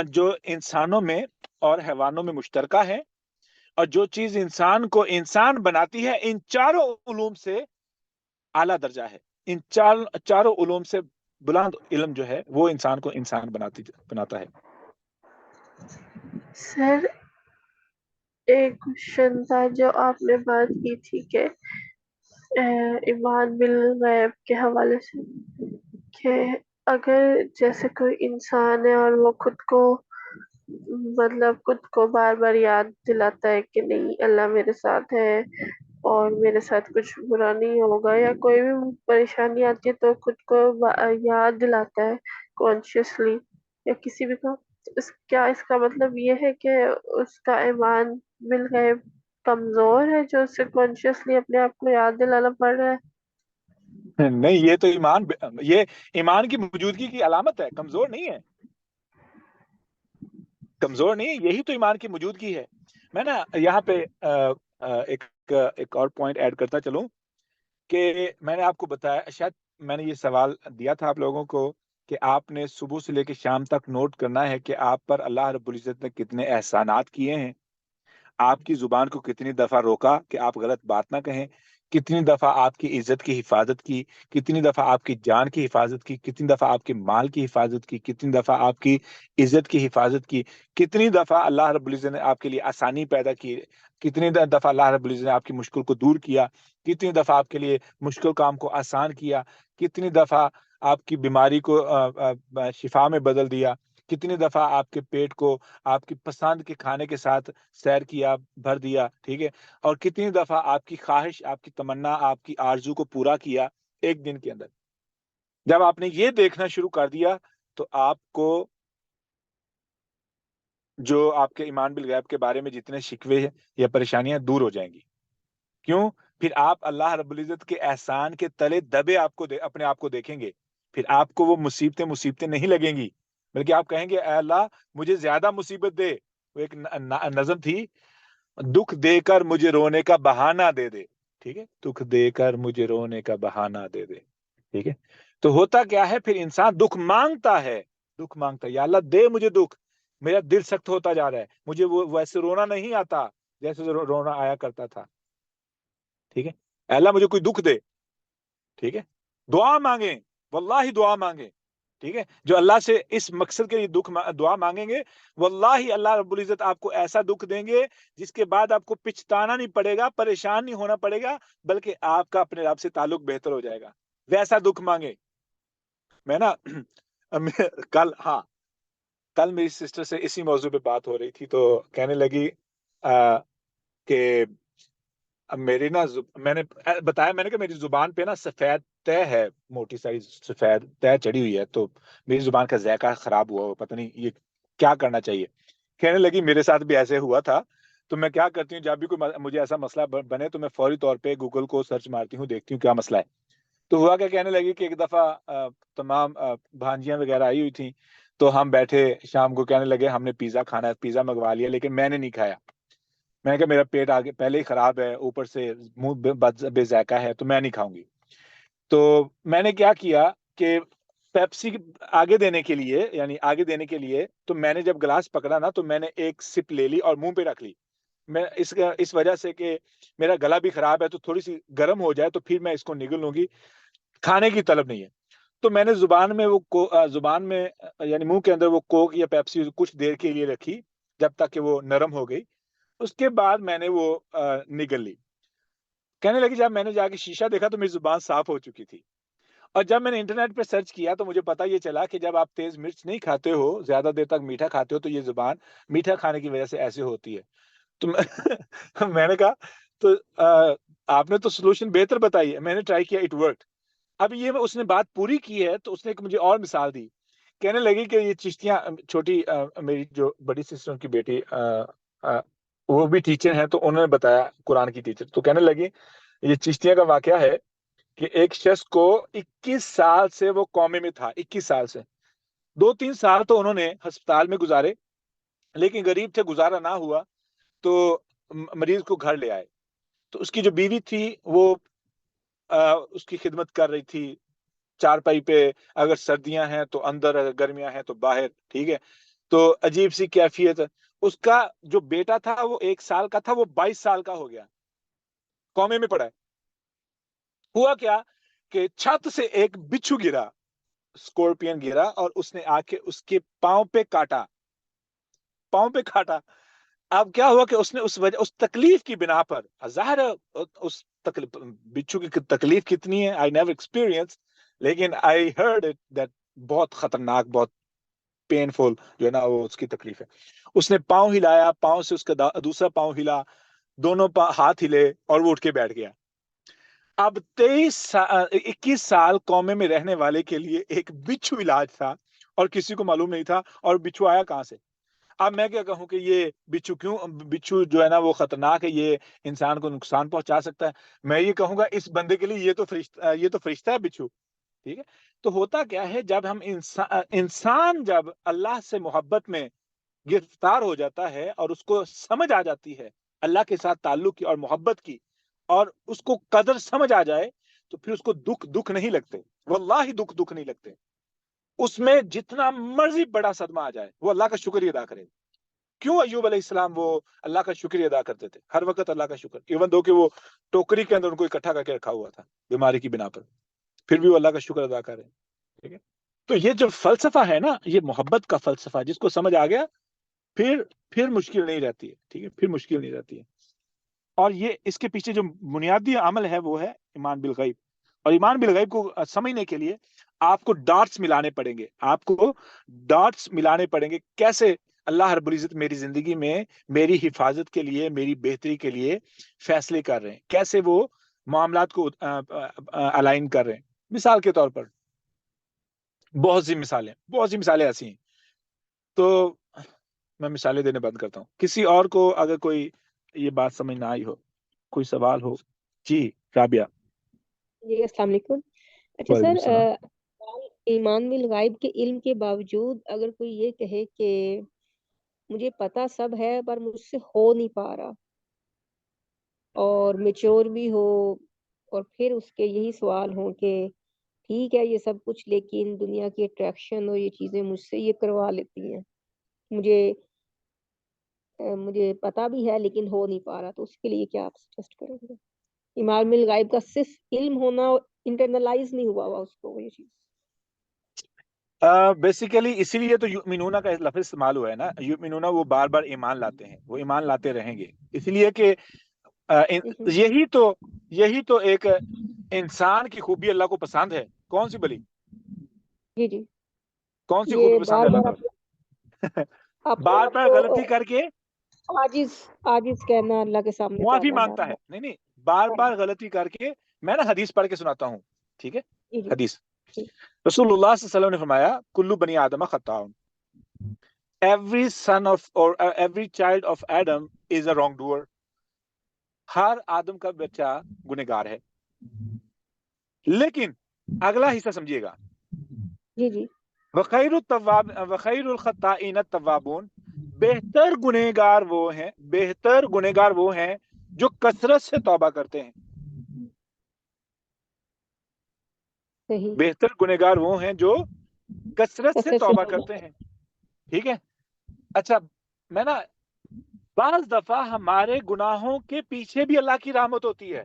A: جو انسانوں میں اور حیوانوں میں مشترکہ ہے، اور جو چیز انسان کو انسان بناتی ہے ان چاروں علوم سے اعلیٰ درجہ ہے، ان چاروں علوم سے بلند علم جو ہے وہ انسان کو انسان بناتا ہے۔
B: سر ایک کوشچن تھا جو آپ نے بات کی تھی کہ ایمان بالغیب کے حوالے سے، کہ اگر جیسے کوئی انسان ہے اور وہ خود کو بار بار یاد دلاتا ہے کہ نہیں اللہ میرے ساتھ ہے اور میرے ساتھ کچھ برا نہیں ہوگا، یا کوئی بھی پریشانی آتی ہے تو خود کو یاد دلاتا ہے کانشیسلی یا کسی بھی کا، کیا اس کا مطلب یہ ہے کہ اس کا ایمان بالغیب کمزور ہے جو اسے کانشیسلی اپنے آپ کو یاد دلانا پڑ رہا ہے؟
A: نہیں، یہ ایمان کی موجودگی کی علامت ہے، کمزور نہیں ہے، کمزور نہیں ہے، یہی تو ایمان کی موجودگی ہے۔ میں نا یہاں پہ ایک اور پوائنٹ ایڈ کرتا چلوں کہ میں نے آپ کو بتایا، شاید میں نے یہ سوال دیا تھا آپ لوگوں کو کہ آپ نے صبح سے لے کے شام تک نوٹ کرنا ہے کہ آپ پر اللہ رب العزت نے کتنے احسانات کیے ہیں، آپ کی زبان کو کتنی دفعہ روکا کہ آپ غلط بات نہ کہیں، کتنی دفعہ آپ کی عزت کی حفاظت کی، کتنی دفعہ آپ کی جان کی حفاظت کی، کتنی دفعہ آپ کے مال کی حفاظت کی، کتنی دفعہ آپ کی عزت کی حفاظت کی، کتنی دفعہ اللہ رب العزت نے آپ کے لیے آسانی پیدا کی، کتنی دفعہ اللہ رب العزت نے آپ کی مشکل کو دور کیا، کتنی دفعہ آپ کے لیے مشکل کام کو آسان کیا، کتنی دفعہ آپ کی بیماری کو شفا میں بدل دیا، کتنی دفعہ آپ کے پیٹ کو آپ کی پسند کے کھانے کے ساتھ سیر کیا، بھر دیا، ٹھیک ہے، اور کتنی دفعہ آپ کی خواہش، آپ کی تمنا، آپ کی آرزو کو پورا کیا ایک دن کے اندر۔ جب آپ نے یہ دیکھنا شروع کر دیا تو آپ کو جو آپ کے ایمان بالغیب کے بارے میں جتنے شکوے یا پریشانیاں دور ہو جائیں گی۔ کیوں؟ پھر آپ اللہ رب العزت کے احسان کے تلے دبے اپنے آپ کو دیکھیں گے، پھر آپ کو وہ مصیبتیں نہیں لگیں گی، بلکہ آپ کہیں گے اے اللہ مجھے زیادہ مصیبت دے۔ وہ ایک نظم تھی، دکھ دے کر مجھے رونے کا بہانہ دے دے، ٹھیک ہے، دکھ دے کر مجھے رونے کا بہانہ دے دے، ٹھیک ہے۔ تو ہوتا کیا ہے، پھر انسان دکھ مانگتا ہے، یا اللہ دے مجھے دکھ، میرا دل سخت ہوتا جا رہا ہے، مجھے وہ ویسے رونا نہیں آتا جیسے رونا آیا کرتا تھا، ٹھیک ہے، اے اللہ مجھے کوئی دکھ دے، ٹھیک ہے، دعا مانگیں، واللہ دعا مانگیں، ٹھیک ہے، جو اللہ سے اس مقصد کے لیے دعا مانگیں گے، واللہ اللہ رب العزت آپ کو ایسا دکھ دیں گے جس کے بعد آپ کو پچھتانا نہیں پڑے گا، پریشان نہیں ہونا پڑے گا، بلکہ آپ کا اپنے رب سے تعلق بہتر ہو جائے گا۔ ویسا دکھ مانگیں۔ میں نا کل میری سسٹر سے اسی موضوع پہ بات ہو رہی تھی، تو کہنے لگی کہ اب میری نا میں نے بتایا، میں نے کہا میری زبان پہ نا سفید طے ہے، موٹی ساری سفید طے چڑھی ہوئی ہے، تو میری زبان کا ذائقہ خراب ہوا، پتہ نہیں یہ کیا کرنا چاہیے. کہنے لگی میرے ساتھ بھی ایسے ہوا تھا، تو میں کیا کرتی ہوں جب بھی کوئی مجھے ایسا مسئلہ بنے تو میں فوری طور پہ گوگل کو سرچ مارتی ہوں، دیکھتی ہوں کیا مسئلہ ہے. تو ہوا کیا، کہنے لگی کہ ایک دفعہ تمام بھانجیاں وغیرہ آئی ہوئی تھیں، تو ہم بیٹھے شام کو، کہنے لگے ہم نے پیزا کھانا ہے، پیزا منگوا لیا، لیکن میں نے نہیں کھایا. میں نے کہا میرا پیٹ آگے پہلے ہی خراب ہے، اوپر سے منہ بے ذائقہ ہے، تو میں نہیں کھاؤں گی. تو میں نے کیا کیا کہ پیپسی آگے دینے کے لیے، یعنی آگے دینے کے لیے، تو میں نے جب گلاس پکڑا نا تو میں نے ایک سپ لے لی اور منہ پہ رکھ لی. میں اس وجہ سے کہ میرا گلا بھی خراب ہے، تو تھوڑی سی گرم ہو جائے تو پھر میں اس کو نگل لوں گی، کھانے کی طلب نہیں ہے. تو میں نے زبان میں یعنی منہ کے اندر وہ کوک یا پیپسی کچھ دیر کے لیے رکھی، جب تک کہ وہ نرم ہو گئی. اس کے بعد میں نے وہ نگل لی. کہنے لگی جب میں نے جا کے شیشہ دیکھا تو میری زبان صاف ہو چکی تھی. اور جب میں نے انٹرنیٹ پہ سرچ کیا تو مجھے پتا یہ چلا کہ جب آپ تیز مرچ نہیں کھاتے ہو، زیادہ دیر تک میٹھا کھاتے ہو، تو یہ زبان میٹھا کھانے کی وجہ سے ایسے ہوتی ہے. تو میں نے کہا تو آپ نے تو سولوشن بہتر بتائی ہے، میں نے ٹرائی کیا، اٹ ورکڈ. اب یہ اس نے بات پوری کی ہے تو اس نے ایک مجھے اور مثال دی. کہنے لگی کہ یہ چشتیاں، چھوٹی میری جو بڑی سسٹر کی بیٹی وہ بھی ٹیچر ہیں، تو انہوں نے بتایا، قرآن کی ٹیچر، تو کہنے لگی یہ چشتیاں کا واقعہ ہے کہ ایک شخص کو 21 سال سے وہ کومے میں تھا، 21 سال سے 2-3 سال تو انہوں نے ہسپتال میں گزارے، لیکن غریب تھے، گزارا نہ ہوا تو مریض کو گھر لے آئے. تو اس کی جو بیوی تھی وہ اس کی خدمت کر رہی تھی، چارپائی پہ، اگر سردیاں ہیں تو اندر، اگر گرمیاں ہیں تو باہر، ٹھیک ہے. تو عجیب سی کیفیت. اس کا جو بیٹا تھا وہ 1 سال کا تھا، وہ 22 سال کا ہو گیا، کومے میں پڑا ہے. ہوا کیا کہ چھت سے ایک بچھو گرا، اسکورپین گرا، اور اس نے آ کے اس کے پاؤں پہ کاٹا. اب کیا ہوا کہ اس نے اس تکلیف کی بنا پر، ظاہر ہے اس بچھو کی تکلیف کتنی ہے، آئی نیور ایکسپیرینس، لیکن آئی ہرڈ اٹ دیٹ بہت خطرناک، بہت پینفل جو ہے نا وہ اس کی تکلیف ہے. اس نے پاؤں ہلایا، پاؤں سے اس کا دوسرا پاؤں ہلا، دونوں ہاتھ ہلے، اور وہ اٹھ کے بیٹھ گیا. اب 21 سال کومے میں رہنے والے کے لیے ایک بچھو علاج تھا، اور کسی کو معلوم نہیں تھا، اور بچھو آیا کہاں سے. اب میں کیا کہوں کہ یہ بچھو جو ہے نا وہ خطرناک ہے، یہ انسان کو نقصان پہنچا سکتا ہے. میں یہ کہوں گا اس بندے کے لیے یہ تو فرشتہ ہے بچھو. ٹھیک ہے. تو ہوتا کیا ہے، جب ہم انسان جب اللہ سے محبت میں گرفتار ہو جاتا ہے اور اس کو سمجھ آ جاتی ہے اللہ کے ساتھ تعلق کی اور محبت کی، اور اس کو قدر سمجھ آ جائے، تو پھر اس کو دکھ نہیں لگتے، واللہ دکھ نہیں لگتے. اس میں جتنا مرضی بڑا صدمہ آ جائے وہ اللہ کا شکر ادا کرے. کیوں ایوب علیہ السلام وہ اللہ کا شکر ادا کرتے تھے ہر وقت، اللہ کا شکر، ایون دو کہ وہ ٹوکری کے اندر ان کو اکٹھا کر کے رکھا ہوا تھا بیماری کی بنا پر، پھر بھی وہ اللہ کا شکر ادا کر رہے ہیں. ٹھیک ہے. تو یہ جو فلسفہ ہے نا، یہ محبت کا فلسفہ، جس کو سمجھ آ گیا پھر مشکل نہیں رہتی ہے. ٹھیک ہے، پھر مشکل نہیں رہتی ہے. اور یہ اس کے پیچھے جو بنیادی عمل ہے وہ ہے ایمان بالغیب. اور ایمان بالغیب کو سمجھنے کے لیے آپ کو ڈاٹس ملانے پڑیں گے. کیسے اللہ رب العزت میری زندگی میں میری حفاظت کے لیے، میری بہتری کے لیے فیصلے کر رہے ہیں، کیسے وہ معاملات کو الائن کر رہے ہیں. مثال کے طور پر بہت سی مثالیں ایسی ہیں. تو میں مثالیں دینے بند کرتا ہوں. کسی اور کو اگر کوئی یہ بات سمجھ نہ آئی ہو، کوئی سوال ہو. جی رابعہ.
F: جی السلام علیکم. اچھا
A: وعلیکم
F: سر،
A: السلام.
F: ایمان بالغیب کے علم کے باوجود اگر کوئی یہ کہے کہ مجھے پتا سب ہے پر مجھ سے ہو نہیں پا رہا، اور میچور بھی ہو، اور پھر اس کے یہی سوال ہوں کہ ٹھیک ہے یہ سب کچھ، لیکن دنیا کی اٹریکشن اور یہ چیزیں مجھ سے یہ کروا لیتی ہیں، مجھے پتا بھی ہے لیکن ہو نہیں پا رہا، تو اس کے لیے کیا آپ سجیسٹ کریں گے؟ ایمان بالغیب کا صرف علم ہونا، انٹرنلائز نہیں ہوا اس کو یہ چیز.
A: بیسیکلی اسی لیے تو یؤمنون کا لفظ استعمال ہوا ہے نا. یؤمنون وہ بار بار ایمان لاتے ہیں، وہ ایمان لاتے رہیں گے، اس لیے کہ یہی تو ایک انسان کی خوبی اللہ کو پسند ہے. کون سی بلی؟
F: جی
A: کون سی
F: یہ
A: خوبی پسند ہے
F: بار
A: اللہ
F: بار
A: تعالیٰ؟
F: اپنے
A: بار
F: آپ
A: بار
F: کو
A: غلطی کر کے
F: عاجز کہنا اللہ کے سامنے
A: معافی
F: توبہ
A: مانگتا
F: ڈالنا.
A: ہے. نہیں بار بار غلطی کر کے. میں نا حدیث پڑھ کے سناتا ہوں, ٹھیک ہے؟
F: جی جی
A: حدیث
F: جی
A: رسول اللہ صلی اللہ علیہ وسلم نے فرمایا کلو بنی آدم خطاء, every son of or every child of Adam is a wrongdoer. ہر آدم کا بچہ گنہگار ہے. لیکن اگلا حصہ سمجھیے گا,
F: جی جی
A: وخیر الخطائین التوابون, بہتر گنہگار وہ ہیں جو کثرت سے توبہ کرتے ہیں.
F: صحیح
A: بہتر گنہگار وہ ہیں جو کثرت سے
F: کثرت سے
A: توبہ
F: توبہ
A: کرتے ہیں, ٹھیک ہے؟ اچھا, میں نا بعض دفعہ ہمارے گناہوں کے پیچھے بھی اللہ کی رحمت ہوتی ہے,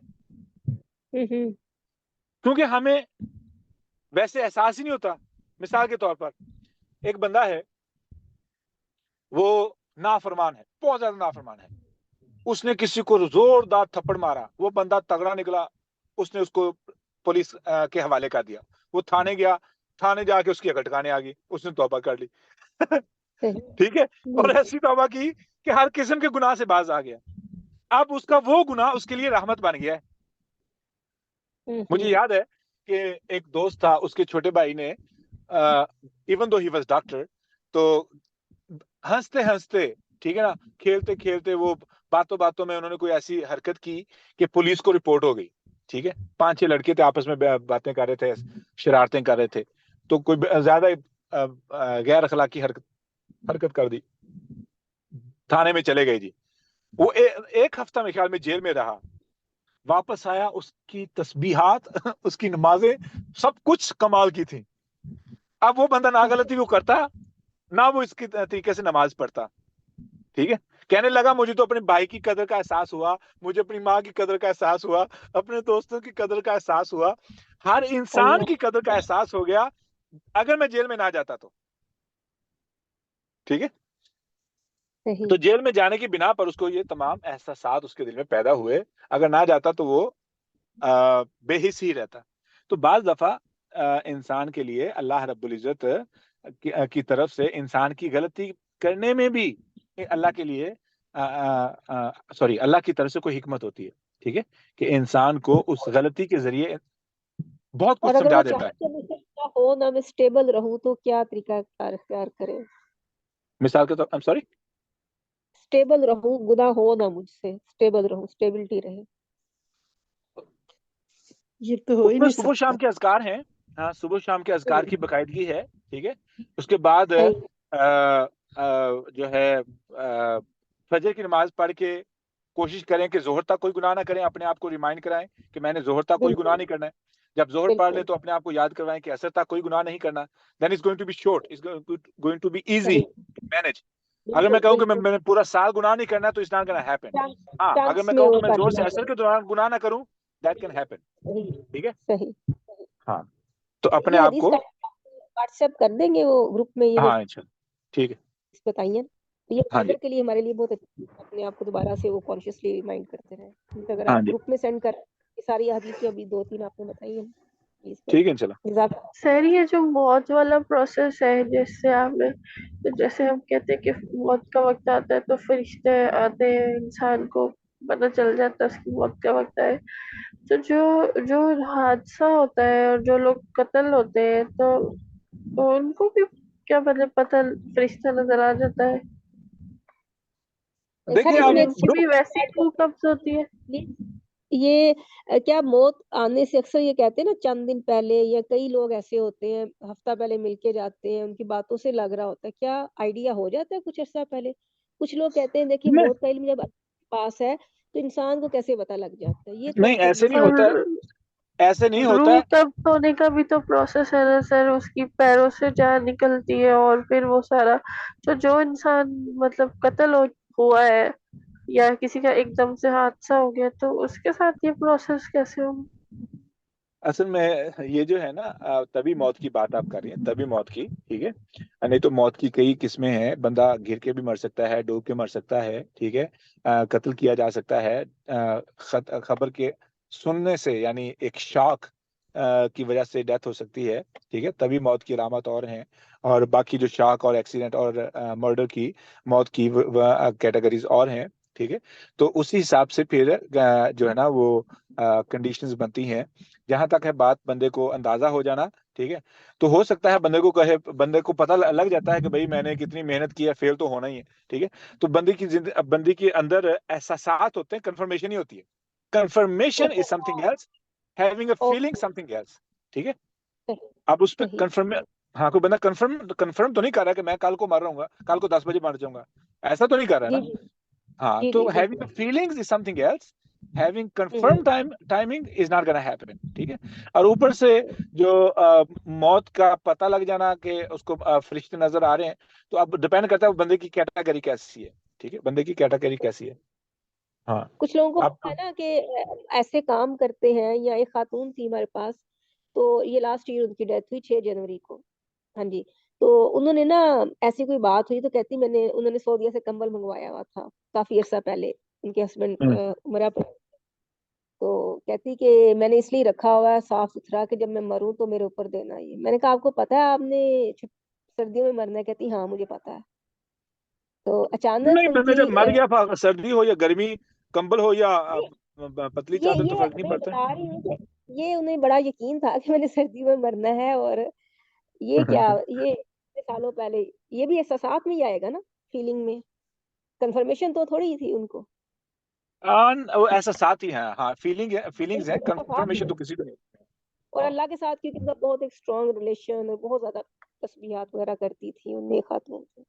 A: کیونکہ ہمیں ویسے احساس ہی نہیں ہوتا. مثال کے طور پر ایک بندہ ہے, وہ نافرمان ہے, بہت زیادہ نافرمان ہے. اس نے کسی کو زوردار تھپڑ مارا, وہ بندہ تگڑا نکلا, اس نے اس کو پولیس کے حوالے کر دیا. وہ تھانے گیا, تھانے جا کے اس کی اکٹکانے آ گئی, اس نے توبہ کر لی. ٹھیک ہے, اور ایسی توبہ کی کہ ہر قسم کے گناہ سے باز آ گیا. اب اس کا وہ گناہ اس کے لیے رحمت بن گیا ہے. مجھے یاد ہے کہ ایک دوست تھا, اس کے چھوٹے بھائی نے even though he was doctor, تو ہنستے ہنستے, ٹھیک ہے نا, کھیلتے کھیلتے وہ باتوں باتوں میں انہوں نے کوئی ایسی حرکت کی کہ پولیس کو رپورٹ ہو گئی. ٹھیک ہے, 5-6 لڑکے تھے, آپس میں باتیں کر رہے تھے, شرارتیں کر رہے تھے, تو کوئی زیادہ غیر اخلاقی حرکت کر دی, تھانے میں چلے گئے جی. وہ ایک ہفتہ میں خیال میں جیل میں رہا. واپس آیا, اس کی تسبیحات, اس کی نمازیں, سب کچھ کمال کی تھی. اب وہ بندہ نہ غلطی وہ کرتا, نہ وہ اس کی طریقے سے نماز پڑھتا. ٹھیک ہے, کہنے لگا مجھے تو اپنے بھائی کی قدر کا احساس ہوا, مجھے اپنی ماں کی قدر کا احساس ہوا, اپنے دوستوں کی قدر کا احساس ہوا, ہر انسان کی قدر کا احساس ہو گیا اگر میں جیل میں نہ جاتا تو. ٹھیک ہے, تو جیل میں جانے کی بنا پر اس کو یہ تمام احساسات اس کے دل میں پیدا ہوئے. اگر نہ جاتا تو وہ بے حس ہی رہتا. تو بعض دفعہ انسان کے لیے اللہ رب العزت کی طرف سے انسان کی غلطی کرنے میں بھی اللہ کے لیے اللہ کی طرف سے کوئی حکمت ہوتی ہے. ٹھیک ہے, کہ انسان کو اس غلطی کے ذریعے بہت کچھ سمجھا دیتا ہے.
F: ہو نہ میں اسٹیبل رہوں تو کیا طریقہ اختیار کریں؟
A: مثال کے طور پر سوری,
F: اسٹیبل رہوں, گناہ ہو نہ مجھ سے, اسٹیبل رہوں, اسٹیبلٹی رہے.
C: یہ تو ہو ہی نہیں
A: صبح شام
C: سکتا.
A: کے اذکار ہیں, ہاں صبح شام کے اذکار کی باقاعدگی ہے. ٹھیک ہے, اس کے بعد جو ہے فجر کی نماز پڑھ کے کوشش کریں کہ ظہر تک کوئی گناہ نہ کریں, اپنے آپ کو ریمائنڈ کرائیں کہ میں نے ظہر تک کوئی گناہ نہیں کرنا ہے. جب ظہر پڑھ لیں تو اپنے آپ کو یاد کروائیں کہ عصر تک کوئی گناہ نہیں کرنا. Then is going to be short, is going to be easy manage. اگر میں کہوں کہ میں نے پورا سال گناہ نہیں کرنا تو اٹس ناٹ گونا ہیپن. ہاں, اگر میں کہوں کہ میں ظہر سے عصر کے دوران گناہ نہ کروں, دیٹ کین ہیپن. ٹھیک ہے, ہاں, تو اپنے آپ کو
F: واٹس ایپ کر دیں گے وہ گروپ میں, یہ
A: ہاں انشاءاللہ, ٹھیک ہے,
F: بتائیے. یہ
A: ہاں جی,
F: کے لیے ہمارے لیے بہت اچھا, اپنے آپ کو دوبارہ سے وہ کانشیسلی ریمائنڈ کرتے رہیں. اگر
A: ہاں
F: آپ
A: جی,
F: گروپ میں سینڈ کر ساری حدیثیں, ابھی 2-3 آپ نے بتائی ہیں,
A: ٹھیک ہے انشاءاللہ.
B: سر یہ جو موت والا پروسیس ہے, جس سے آپ نے, جیسے ہم کہتے ہیں کہ موت کا وقت آتا ہے تو فرشتے آتے ہیں, انسان کو پتہ چل جاتا ہے اس کی موت کا وقت ہے. تو جو حادثہ ہوتا ہے اور جو لوگ قتل ہوتے ہیں تو ان کو بھی کیا مطلب پتہ فرشتہ نظر آ جاتا ہے؟
A: دیکھیں
B: ان
A: آپ
B: کی بھی ویسی روح قبض ہوتی ہے؟
F: یہ کیا موت آنے سے اکثر یہ کہتے ہیں نا, چند دن پہلے, یا کئی لوگ ایسے ہوتے ہیں ہفتہ پہلے مل کے جاتے ہیں, ان کی باتوں سے لگ رہا ہوتا ہے, کیا آئیڈیا ہو جاتا ہے کچھ عرصہ پہلے؟ کچھ لوگ کہتے ہیں دیکھیے موت کا علم جب پاس ہے تو انسان کو کیسے پتہ لگ جاتا ہے. یہ تو
A: نہیں, ایسے نہیں ہوتا ہے, ایسے نہیں ہوتا
B: روح
A: ہے.
B: قبض ہونے کا بھی تو پروسیس ہے نا سر, اس کی پیروں سے جان نکلتی ہے, اور پھر وہ سارا جو انسان مطلب قتل ہوا ہے یا کسی کا ایک دم سے حادثہ ہو گیا, تو اس کے ساتھ یہ پروسیس کیسے ہو؟
A: اصل میں یہ جو ہے نا, تبھی موت کی بات آپ کر رہی ہیں, تبھی موت کی, ٹھیک ہے, نہیں تو موت کی کئی قسمیں ہیں. بندہ گر کے بھی مر سکتا ہے, ڈوب کے مر سکتا ہے, ٹھیک ہے, قتل کیا جا سکتا ہے خبر کے سننے سے, یعنی ایک شاک کی وجہ سے ڈیتھ ہو سکتی ہے. ٹھیک ہے, تبھی موت کی علامات اور ہیں, اور باقی جو شاک اور ایکسیڈنٹ اور مرڈر کی موت کی کیٹیگریز اور ہیں. ٹھیک ہے. تو اسی حساب سے پھر جو ہے نا وہ کنڈیشنز بنتی ہیں. جہاں تک ہے بات بندے کو اندازہ ہو جانا, ٹھیک ہے, تو ہو سکتا ہے بندے کو پتہ لگ جاتا ہے کہ بھائی میں نے کتنی محنت کی ہے, فیل تو ہونا ہی ہے, ٹھیک ہے. تو بندے کے اندر احساسات ہوتے ہیں, کنفرمیشن ہی ہوتی ہے. Confirmation is something else, having a feeling something else, ٹھیک ہے. اب اس پہ کنفرم, ہاں, کوئی بندہ کنفرم تو نہیں کر رہا کہ میں کل کو مر رہا ہوں گا, کل کو 10 بجے مر جاؤں گا, ایسا تو نہیں کر رہا
F: جی
A: نا.
F: جی
A: ہاں,
F: جی
A: تو
F: جی
A: having
F: بالکل.
A: the feelings is something else. Having confirmed timing is not gonna happen, ٹھیک ہے. اور اوپر سے جو موت کا پتہ لگ جانا کہ اس کو فرشتے نظر آ رہے ہیں, تو اب ڈپینڈ کرتا ہے بندے کی کیٹیگری کیسی ہے, ٹھیک ہے, بندے کی کیٹیگری کیسی ہے. ہاں,
F: کچھ لوگوں کو
A: آپ
F: ہوتا ہے نا کہ ایسے کام کرتے ہیں, یا ایک خاتون تھی ہمارے پاس, تو یہ لاسٹ ایئر ان کی ڈیتھ ہوئی 6 جنوری کو. ہاں جی. تو انہوں نے نا ایسی کوئی بات ہوئی تو کہتی انہوں نے سعودیہ سے کمبل منگوایا ہوا تھا کافی عرصہ پہلے, ان کے ہسبینڈ مرا. تو کہتی کہ میں نے اس لیے رکھا ہوا ہے صاف ستھرا کہ جب میں مروں تو میرے اوپر دینا. یہ میں نے کہا آپ کو پتا ہے آپ نے سردیوں میں مرنا ہے؟ کہتی ہاں مجھے پتا ہے. تو اچانک
A: نہیں,
F: ان
A: بندہ
F: کی
A: جب مر گیا, سردی ہو یا گرمی, کمبل ہو یا پتلی چادر, تو
F: یہ
A: فرق نہیں
F: میں
A: پڑتا.
F: بتا رہی ہوں کہ یہ انہیں بڑا یقین تھا کہ میں نے سردیوں میں مرنا ہے, اور یہ کیا, یہ اتنے سالوں پہلے یہ بھی احساسات میں ہی آئے گا نا, فیلنگ میں. کنفرمیشن تو تھوڑی ہی تھی ان کو.
A: ایسا ساتھ ہی ہیں, ہاں, فیلنگز ہیں, کنفرمیشن تو کسی کو نہیں.
F: اور اللہ کے ساتھ کیونکہ بہت ایک اسٹرانگ ریلیشن, اور بہت زیادہ تسبیحات وغیرہ کرتی تھی ان نیک خاتون سے.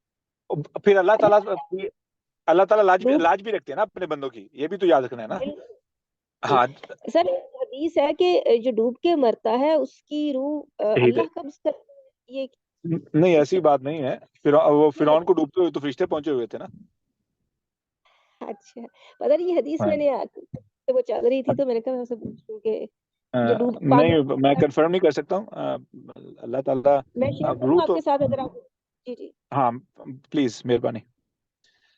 A: پھر اللہ تعالیٰ لاج بھی رکھتے ہیں نا اپنے بندوں کی, یہ بھی تو یاد رکھنا ہے نا. ہاں
F: سر, حدیث ہے کہ جو ڈوب کے مرتا ہے اس کی روح اللہ قبض کرتا ہے. یہ
A: نہیں, ایسی بات نہیں ہے. وہ فرعون کو ڈوبتے ہوئے تو فرشتے پہنچے ہوئے تھے نا.
F: اچھا, پتہ نہیں یہ حدیث میں نے وہ چل رہی تھی تو میں نے کہا سے پوچھوں کہ جو ڈوب پانی.
A: نہیں, میں کنفرم نہیں کر سکتا ہوں. اللہ تعالیٰ
F: میں شیئر کروں
A: روح
F: آپ
A: تو,
F: کے ساتھ اگر آپ. جی جی
A: ہاں پلیز, مہربانی.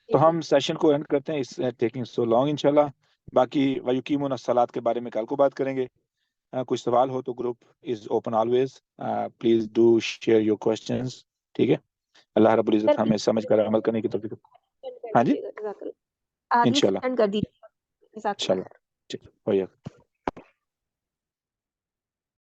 A: تو ہم سیشن کو اینڈ کرتے ہیں, اس ٹیکنگ سو لانگ انشاءاللہ. باقی وَيُقِيمُونَ الصَّلَاةَ کے بارے میں کل کو بات کریں گے. کچھ سوال ہو تو group is open always, please do share your questions, ٹھیک ہے. اللہ رب العزت ہمیں سمجھ کر عمل کرنے کی توفیق. ہاں جی,
F: حدیث
A: انشاءاللہ
F: سینڈ کر دیجیے. جزاک اللہ.
A: انشاءاللہ, ٹھیک, ہو جائے گا.